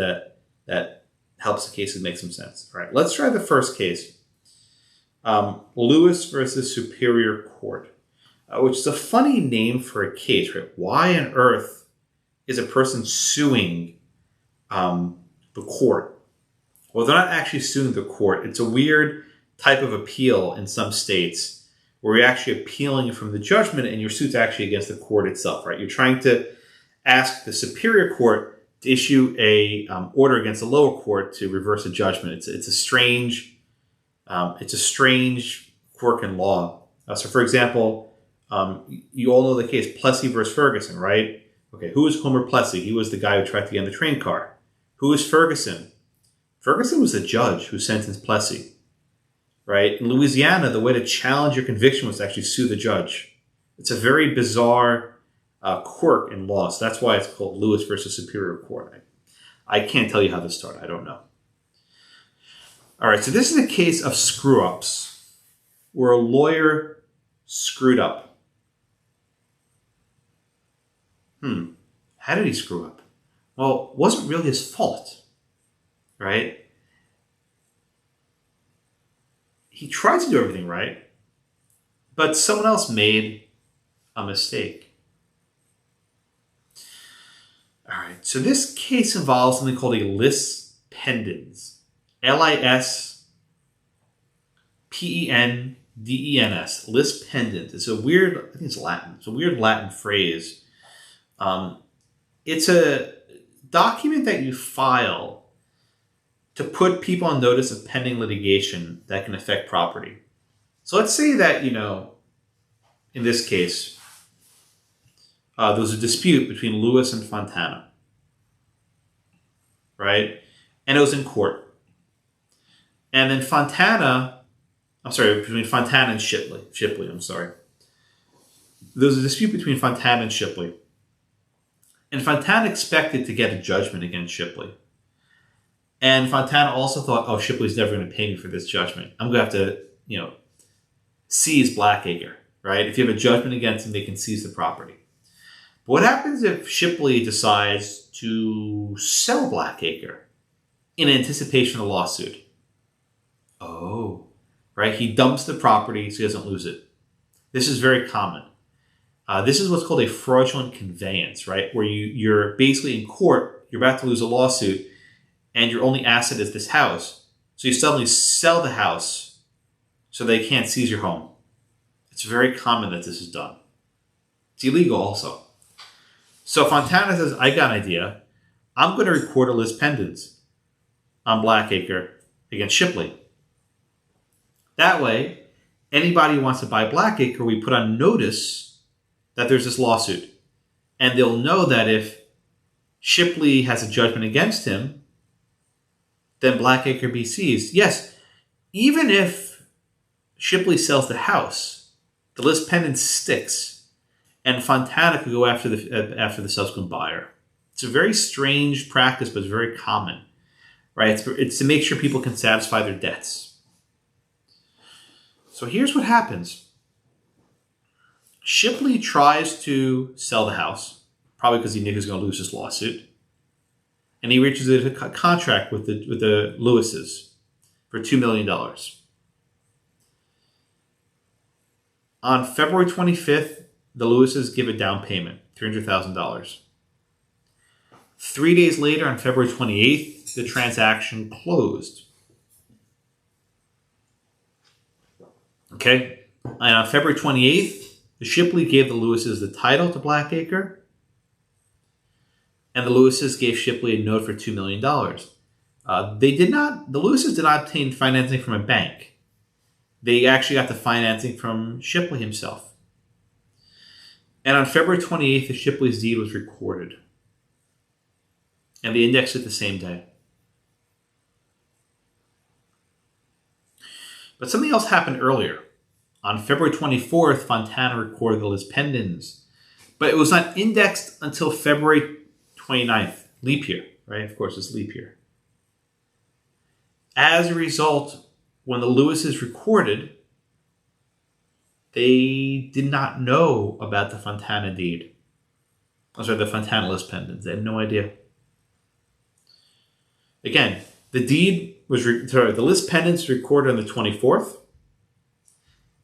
[SPEAKER 1] that helps the cases make some sense. All right, let's try the first case. Lewis versus Superior Court, which is a funny name for a case, right? Why on earth is a person suing the court? Well, they're not actually suing the court. It's a weird type of appeal in some states where you're actually appealing from the judgment and your suit's actually against the court itself, right? You're trying to ask the superior court to issue a order against the lower court to reverse a judgment. It's a strange quirk in law. So, for example, you all know the case Plessy versus Ferguson, right? Okay, who is Homer Plessy? He was the guy who tried to get in the train car. Who is Ferguson? Ferguson was the judge who sentenced Plessy, right? In Louisiana, the way to challenge your conviction was to actually sue the judge. It's a very bizarre quirk in law. So that's why it's called Lewis versus Superior Court. I can't tell you how this started. I don't know. All right, so this is a case of screw-ups where a lawyer screwed up. How did he screw up? Well, it wasn't really his fault, right? He tried to do everything right, but someone else made a mistake. All right, so this case involves something called a lis pendens. Lispendens. Lis pendens. It's a weird, I think it's Latin. It's a weird Latin phrase. It's a document that you file to put people on notice of pending litigation that can affect property. So let's say that, in this case, there was a dispute between Lewis and Fontana, right? And it was in court. And then between Fontana and Shipley. There was a dispute between Fontana and Shipley. And Fontana expected to get a judgment against Shipley. And Fontana also thought, Shipley's never going to pay me for this judgment. I'm going to have to, seize Blackacre, right? If you have a judgment against him, they can seize the property. But what happens if Shipley decides to sell Blackacre in anticipation of the lawsuit? Oh, right? He dumps the property so he doesn't lose it. This is very common. This is what's called a fraudulent conveyance, right? Where you're basically in court, you're about to lose a lawsuit, and your only asset is this house. So you suddenly sell the house so they can't seize your home. It's very common that this is done. It's illegal also. So Fontana says, I got an idea. I'm going to record a lis pendens on Blackacre against Shipley. That way, anybody who wants to buy Blackacre, we put on notice that there's this lawsuit. And they'll know that if Shipley has a judgment against him, then Blackacre be seized. Yes, even if Shipley sells the house, the lis pendens sticks, and Fontana could go after the subsequent buyer. It's a very strange practice, but it's very common, right? It's to make sure people can satisfy their debts. So here's what happens. Shipley tries to sell the house, probably because he knew he was going to lose this lawsuit. And he reaches a contract with the Lewises for $2 million. On February 25th, the Lewises give a down payment, $300,000. 3 days later, on February 28th, the transaction closed. Okay? And on February 28th, the Shipley gave the Lewises the title to Blackacre, and the Lewises gave Shipley a note for $2 million. The Lewises did not obtain financing from a bank. They actually got the financing from Shipley himself. And on February 28th, the Shipley's deed was recorded. And they indexed it the same day. But something else happened earlier. On February 24th, Fontana recorded the lis pendens. But it was not indexed until February 29th. Leap year, right? Of course, it's leap year. As a result, when the Lewises recorded, they did not know about the Fontana deed. The Fontana lis pendens. They had no idea. Again, the lis pendens recorded on the 24th,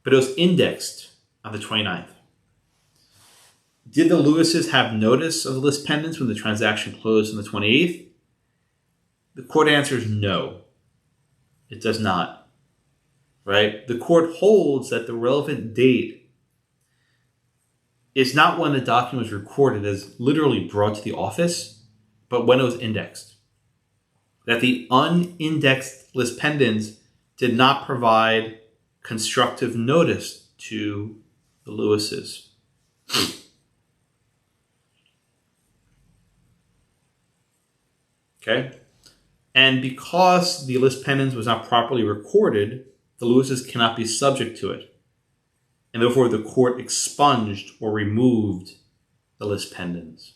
[SPEAKER 1] but it was indexed on the 29th. Did the Lewises have notice of the lis pendens when the transaction closed on the 28th? The court answers no. It does not. Right? The court holds that the relevant date is not when the document was recorded as literally brought to the office, but when it was indexed. That the unindexed lis pendens did not provide constructive notice to the Lewises. Okay? And because the lis pendens was not properly recorded, the Lewises cannot be subject to it. And therefore the court expunged or removed the lis pendens.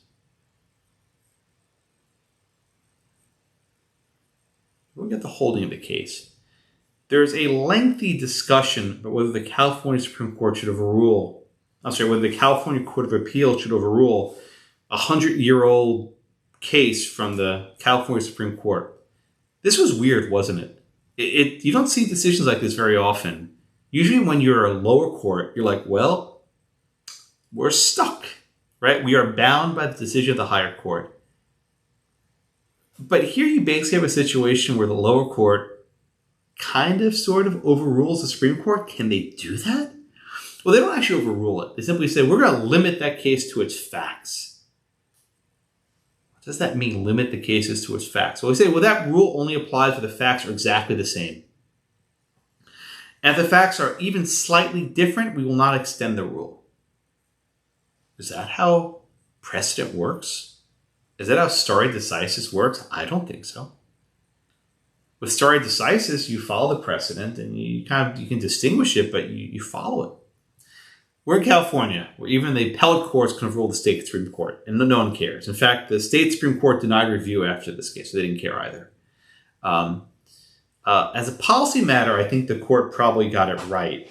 [SPEAKER 1] We'll get the holding of the case. There's a lengthy discussion about whether the California Supreme Court should overrule, whether the California Court of Appeals should overrule a 100-year-old case from the California Supreme Court. This was weird, wasn't it? You don't see decisions like this very often. Usually when you're a lower court, you're like, well, we're stuck, right? We are bound by the decision of the higher court. But here you basically have a situation where the lower court kind of sort of overrules the Supreme Court. Can they do that? Well, they don't actually overrule it. They simply say, we're going to limit that case to its facts. What does that mean, limit the cases to its facts? Well, we say, well, that rule only applies where the facts are exactly the same. And if the facts are even slightly different, we will not extend the rule. Is that how precedent works? Is that how stare decisis works? I don't think so. With stare decisis, you follow the precedent and you can distinguish it, but you follow it. We're in California, where even the appellate courts can overrule the state Supreme Court, and no one cares. In fact, the state Supreme Court denied review after this case, so they didn't care either. As a policy matter, I think the court probably got it right.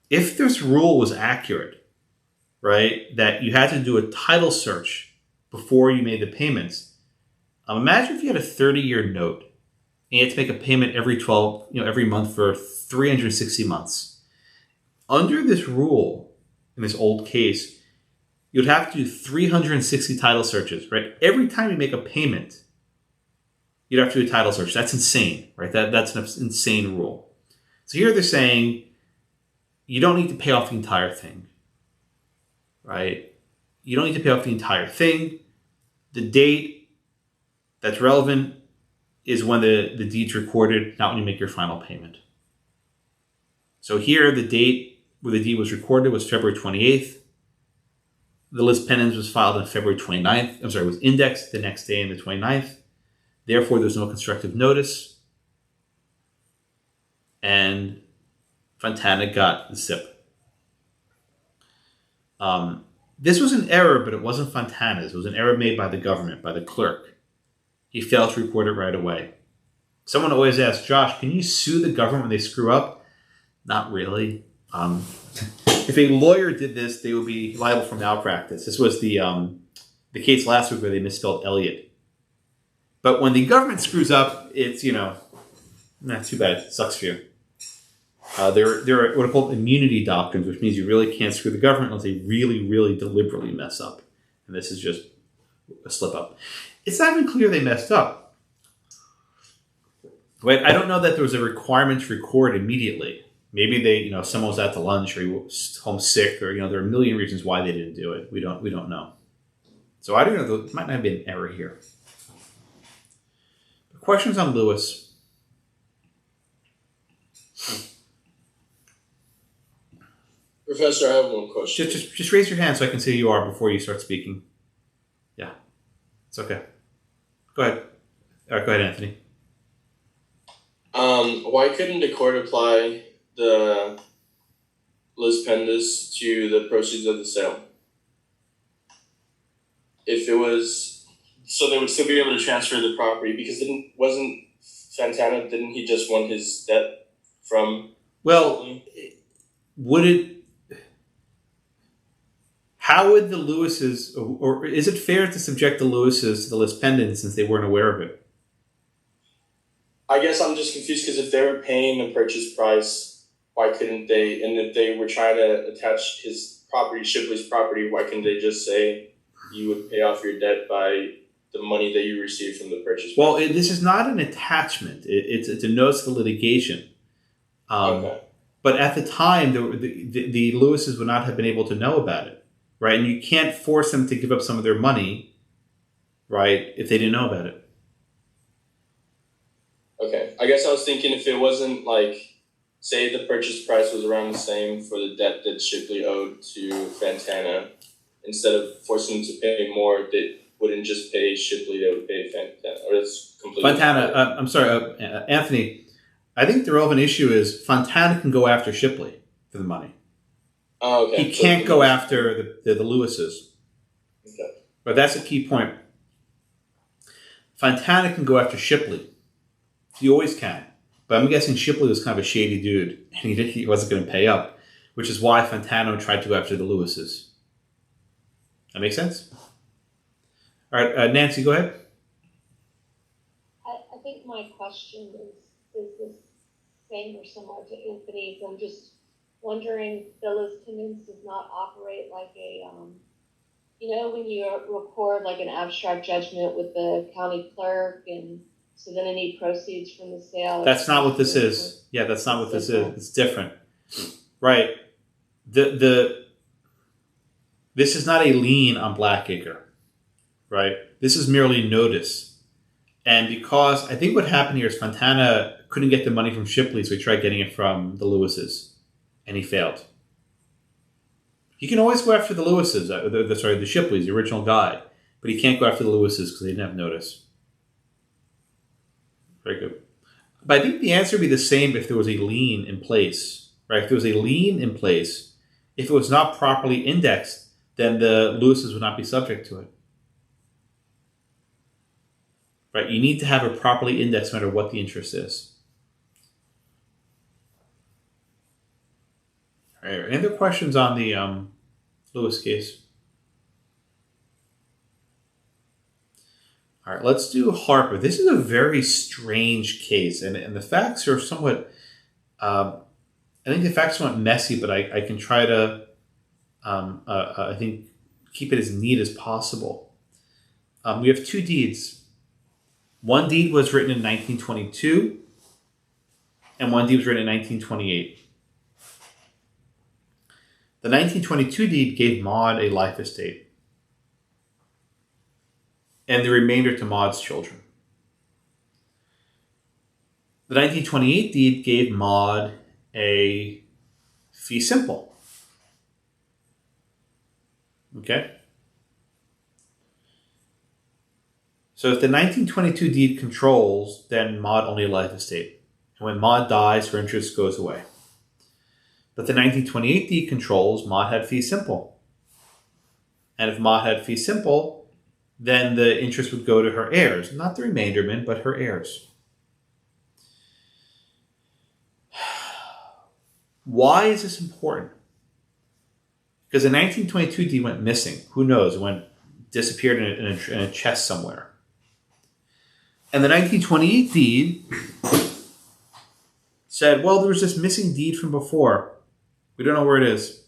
[SPEAKER 1] If this rule was accurate, right, that you had to do a title search before you made the payments. Imagine if you had a 30-year note and you had to make a payment every month for 360 months. Under this rule, in this old case, you'd have to do 360 title searches, right? Every time you make a payment, you'd have to do a title search. That's insane, right? That's an insane rule. So here they're saying you don't need to pay off the entire thing, right? You don't need to pay off the entire thing. The date that's relevant is when the deed's recorded, not when you make your final payment. So here, the date where the deed was recorded was February 28th. The lis pendens was filed on February 29th. I'm sorry, was indexed the next day on the 29th. Therefore, there's no constructive notice. And Fontana got the SIP. This was an error, but it wasn't Fontana's. It was an error made by the government, by the clerk. He failed to record it right away. Someone always asks, Josh, can you sue the government when they screw up? Not really. If a lawyer did this, they would be liable for malpractice. This was the case last week where they misspelled Elliot. But when the government screws up, it's, not too bad. It sucks for you. There are what are called immunity doctrines, which means you really can't screw the government unless they really, really deliberately mess up. And this is just a slip up. It's not even clear they messed up. Wait, I don't know that there was a requirement to record immediately. Maybe they, someone was at the lunch or he was homesick or, there are a million reasons why they didn't do it. We don't know. So I don't know. There might not be an error here. Questions on Lewis?
[SPEAKER 3] Professor, I have one question.
[SPEAKER 1] Just raise your hand so I can see who you are before you start speaking. Yeah, it's okay. Go ahead. Go ahead, Anthony.
[SPEAKER 3] Why couldn't the court apply the lis pendens to the proceeds of the sale? If it was, so they would still be able to transfer the property because wasn't Santana, didn't he just want his debt from?
[SPEAKER 1] Well, would it? How would the Lewises, or is it fair to subject the Lewises to the lis pendens since they weren't aware of it?
[SPEAKER 3] I guess I'm just confused because if they were paying the purchase price, why couldn't they? And if they were trying to attach his property, Shipley's property, why couldn't they just say you would pay off your debt by the money that you received from the purchase price?
[SPEAKER 1] Well, this is not an attachment. It's a notice of litigation.
[SPEAKER 3] Okay.
[SPEAKER 1] But at the time, the Lewises would not have been able to know about it, right? And you can't force them to give up some of their money, right, if they didn't know about it.
[SPEAKER 3] Okay. I guess I was thinking if it wasn't say the purchase price was around the same for the debt that Shipley owed to Fontana, instead of forcing them to pay more, they wouldn't just pay Shipley, they would pay Fontana. Or it's completely
[SPEAKER 1] Fontana, I'm sorry, Anthony, I think the relevant issue is Fontana can go after Shipley for the money.
[SPEAKER 3] Oh, okay.
[SPEAKER 1] He can't go after the Lewises.
[SPEAKER 3] Okay.
[SPEAKER 1] But that's a key point. Fontana can go after Shipley. He always can. But I'm guessing Shipley was kind of a shady dude, and he wasn't going to pay up, which is why Fontana tried to go after the Lewises. That makes sense? All right, Nancy, go ahead.
[SPEAKER 17] I think my question is the same or similar to Anthony's. I'm just wondering, the lis pendens does not operate like a, when you record like an abstract judgment with the county clerk, and so then any proceeds from the sale.
[SPEAKER 1] That's not what this is. Yeah, that's not what this is. It's different. Right. This is not a lien on Blackacre. Right? This is merely notice. And because I think what happened here is Fontana couldn't get the money from Shipley, so he tried getting it from the Lewises, and he failed. He can always go after the Lewises, the Shipleys, the original guy, but he can't go after the Lewises because they didn't have notice. Very good. But I think the answer would be the same if there was a lien in place, right? If there was a lien in place, if it was not properly indexed, then the Lewises would not be subject to it. Right? You need to have it properly indexed no matter what the interest is. All right. Any other questions on the Lewis case? All right, let's do Harper. This is a very strange case, and the facts are somewhat, I think the facts are somewhat messy, but I can try to, I think, keep it as neat as possible. We have two deeds. One deed was written in 1922, and one deed was written in 1928. The 1922 deed gave Maud a life estate, and the remainder to Maud's children. The 1928 deed gave Maud a fee simple. Okay? So if the 1922 deed controls, then Maud only a life estate. And when Maud dies, her interest goes away. But the 1928 deed controls, Maud had fee simple. And if Maud had fee simple, then the interest would go to her heirs. Not the remainderment, but her heirs. Why is this important? Because the 1922 deed went missing. Who knows? It disappeared in a chest somewhere. And the 1928 deed said, well, there was this missing deed from before. We don't know where it is.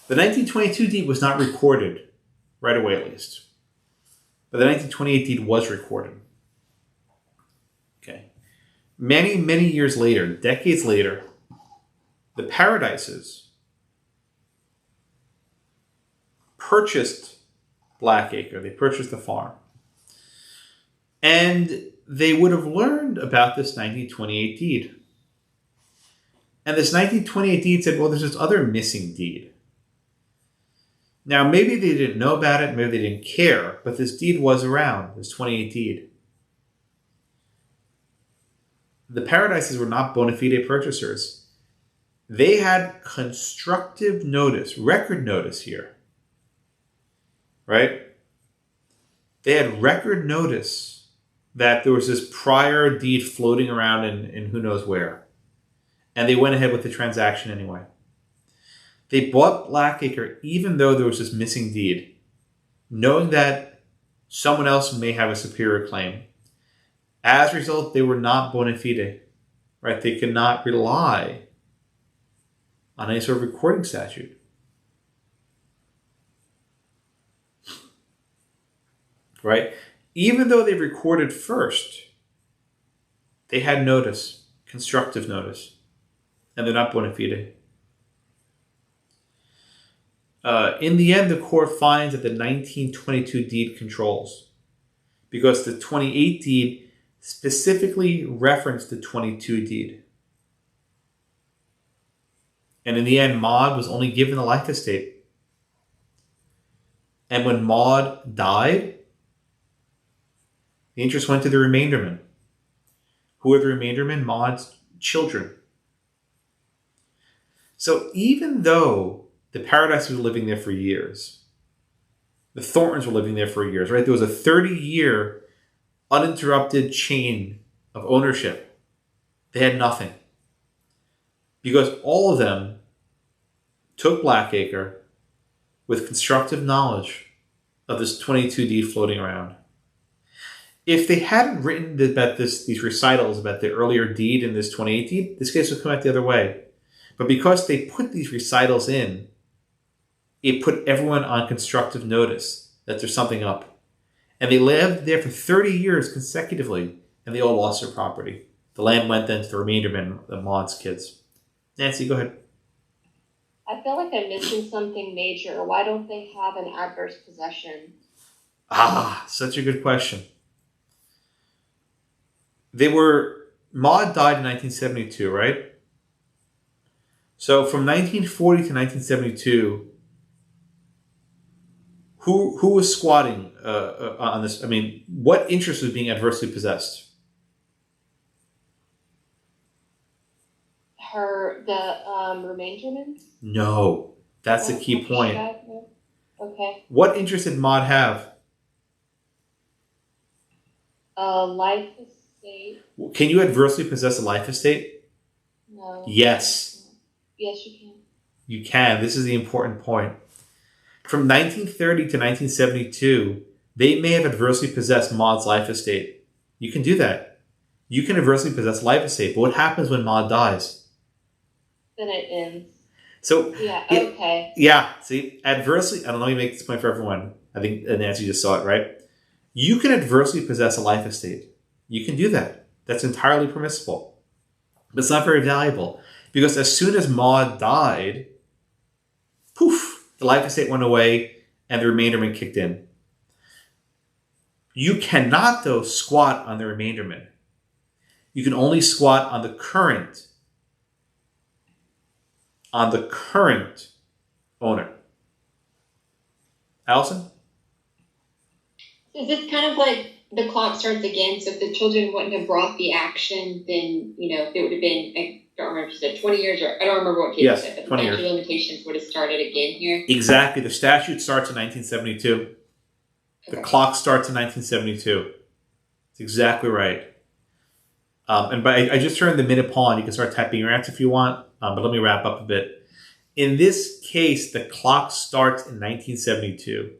[SPEAKER 1] The 1922 deed was not recorded right away, at least. But the 1928 deed was recorded. Okay. Many, many years later, decades later, the Paradises purchased Blackacre. They purchased the farm. And they would have learned about this 1928 deed. And this 1928 deed said, well, there's this other missing deed. Now, maybe they didn't know about it, maybe they didn't care, but this deed was around, this 28 deed. The Paradises were not bona fide purchasers. They had constructive notice, record notice here. Right? They had record notice that there was this prior deed floating around in who knows where. And they went ahead with the transaction anyway. They bought Blackacre even though there was this missing deed, knowing that someone else may have a superior claim. As a result, they were not bona fide. Right? They could not rely on any sort of recording statute. Right? Even though they recorded first, they had notice, constructive notice, and they're not bona fide. In the end, the court finds that the 1922 deed controls because the 28 deed specifically referenced the 22 deed. And in the end, Maud was only given a life estate. And when Maud died, the interest went to the remaindermen. Who are the remaindermen? Maud's children. So even though the Paradises were living there for years, the Thorntons were living there for years, right? There was a 30-year uninterrupted chain of ownership. They had nothing. Because all of them took Blackacre with constructive knowledge of this 22 deed floating around. If they hadn't written about these recitals about the earlier deed and this 28 deed, this case would come out the other way. But because they put these recitals in, it put everyone on constructive notice that there's something up. And they lived there for 30 years consecutively, and they all lost their property. The land went then to the remaindermen of Maud's kids. Nancy, go ahead.
[SPEAKER 17] I feel like I'm missing something major. Why don't they have an adverse possession?
[SPEAKER 1] Such a good question. Maud died in 1972, right? So from 1940 to 1972, who was squatting on this? I mean, what interest was being adversely possessed?
[SPEAKER 17] The remainderment?
[SPEAKER 1] No, that's the key point.
[SPEAKER 17] Okay.
[SPEAKER 1] What interest did Maud have?
[SPEAKER 17] Life estate.
[SPEAKER 1] Can you adversely possess a life estate?
[SPEAKER 17] No.
[SPEAKER 1] Yes.
[SPEAKER 17] Yes, you can.
[SPEAKER 1] You can. This is the important point. From 1930 to 1972, they may have adversely possessed Maud's life estate. You can do that. You can adversely possess life estate, but what happens when Maud dies?
[SPEAKER 17] Then it ends.
[SPEAKER 1] So
[SPEAKER 6] okay.
[SPEAKER 1] Yeah, see, adversely, and let me make this point for everyone. I think Nancy just saw it, right? You can adversely possess a life estate. You can do that. That's entirely permissible. But it's not very valuable. Because as soon as Maud died, poof, the life estate went away and the remainderment kicked in. You cannot, though, squat on the remainderment. You can only squat on the current owner. Allison?
[SPEAKER 8] Is this kind of like the clock starts again? So if the children wouldn't have brought the action, then, it would have been, I don't remember if you said 20 years, or I don't remember what case said, but the
[SPEAKER 1] 20 years.
[SPEAKER 8] statute of limitations would have started again here.
[SPEAKER 1] Exactly. The statute starts in 1972. The clock starts in 1972. It's exactly right. But I just turned the minute pawn. You can start typing your answer if you want. But let me wrap up a bit. In this case, the clock starts in 1972.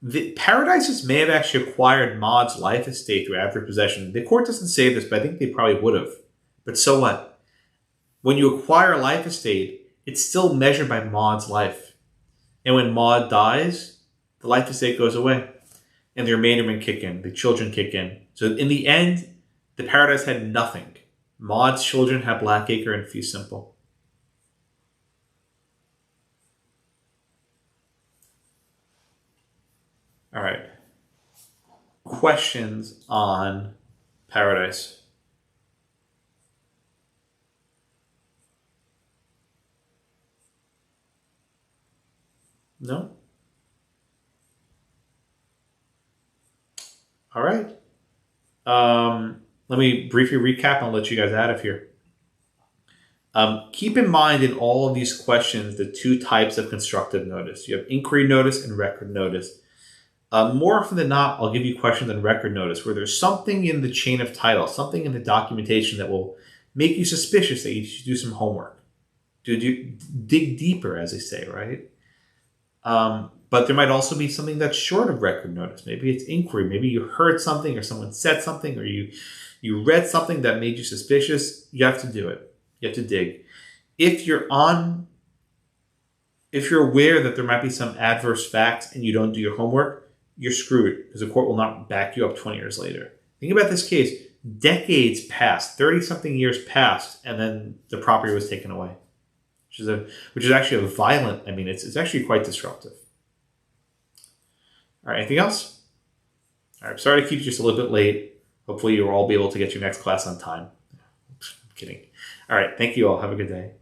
[SPEAKER 1] The Paradises may have actually acquired Maud's life estate through adverse possession. The court doesn't say this, but I think they probably would have. But so what? When you acquire a life estate, it's still measured by Maud's life. And when Maud dies, the life estate goes away. And the remainderment kick in. The children kick in. So in the end, the Paradise had nothing. Maud's children had Blackacre and Fee Simple. All right. Questions on Paradise? No? All right. Let me briefly recap and I'll let you guys out of here. Keep in mind in all of these questions the two types of constructive notice. You have inquiry notice and record notice. More often than not, I'll give you questions on record notice where there's something in the chain of title, something in the documentation that will make you suspicious that you should do some homework. Dig deeper, as they say, right? But there might also be something that's short of record notice. Maybe it's inquiry. Maybe you heard something or someone said something or you read something that made you suspicious. You have to do it. You have to dig. If you're aware that there might be some adverse facts and you don't do your homework, you're screwed because the court will not back you up 20 years later. Think about this case. Decades passed, 30-something years passed, and then the property was taken away, which is actually a violent, it's actually quite disruptive. All right, anything else? All right, sorry to keep you just a little bit late. Hopefully you'll all be able to get your next class on time. I'm kidding. All right, thank you all. Have a good day.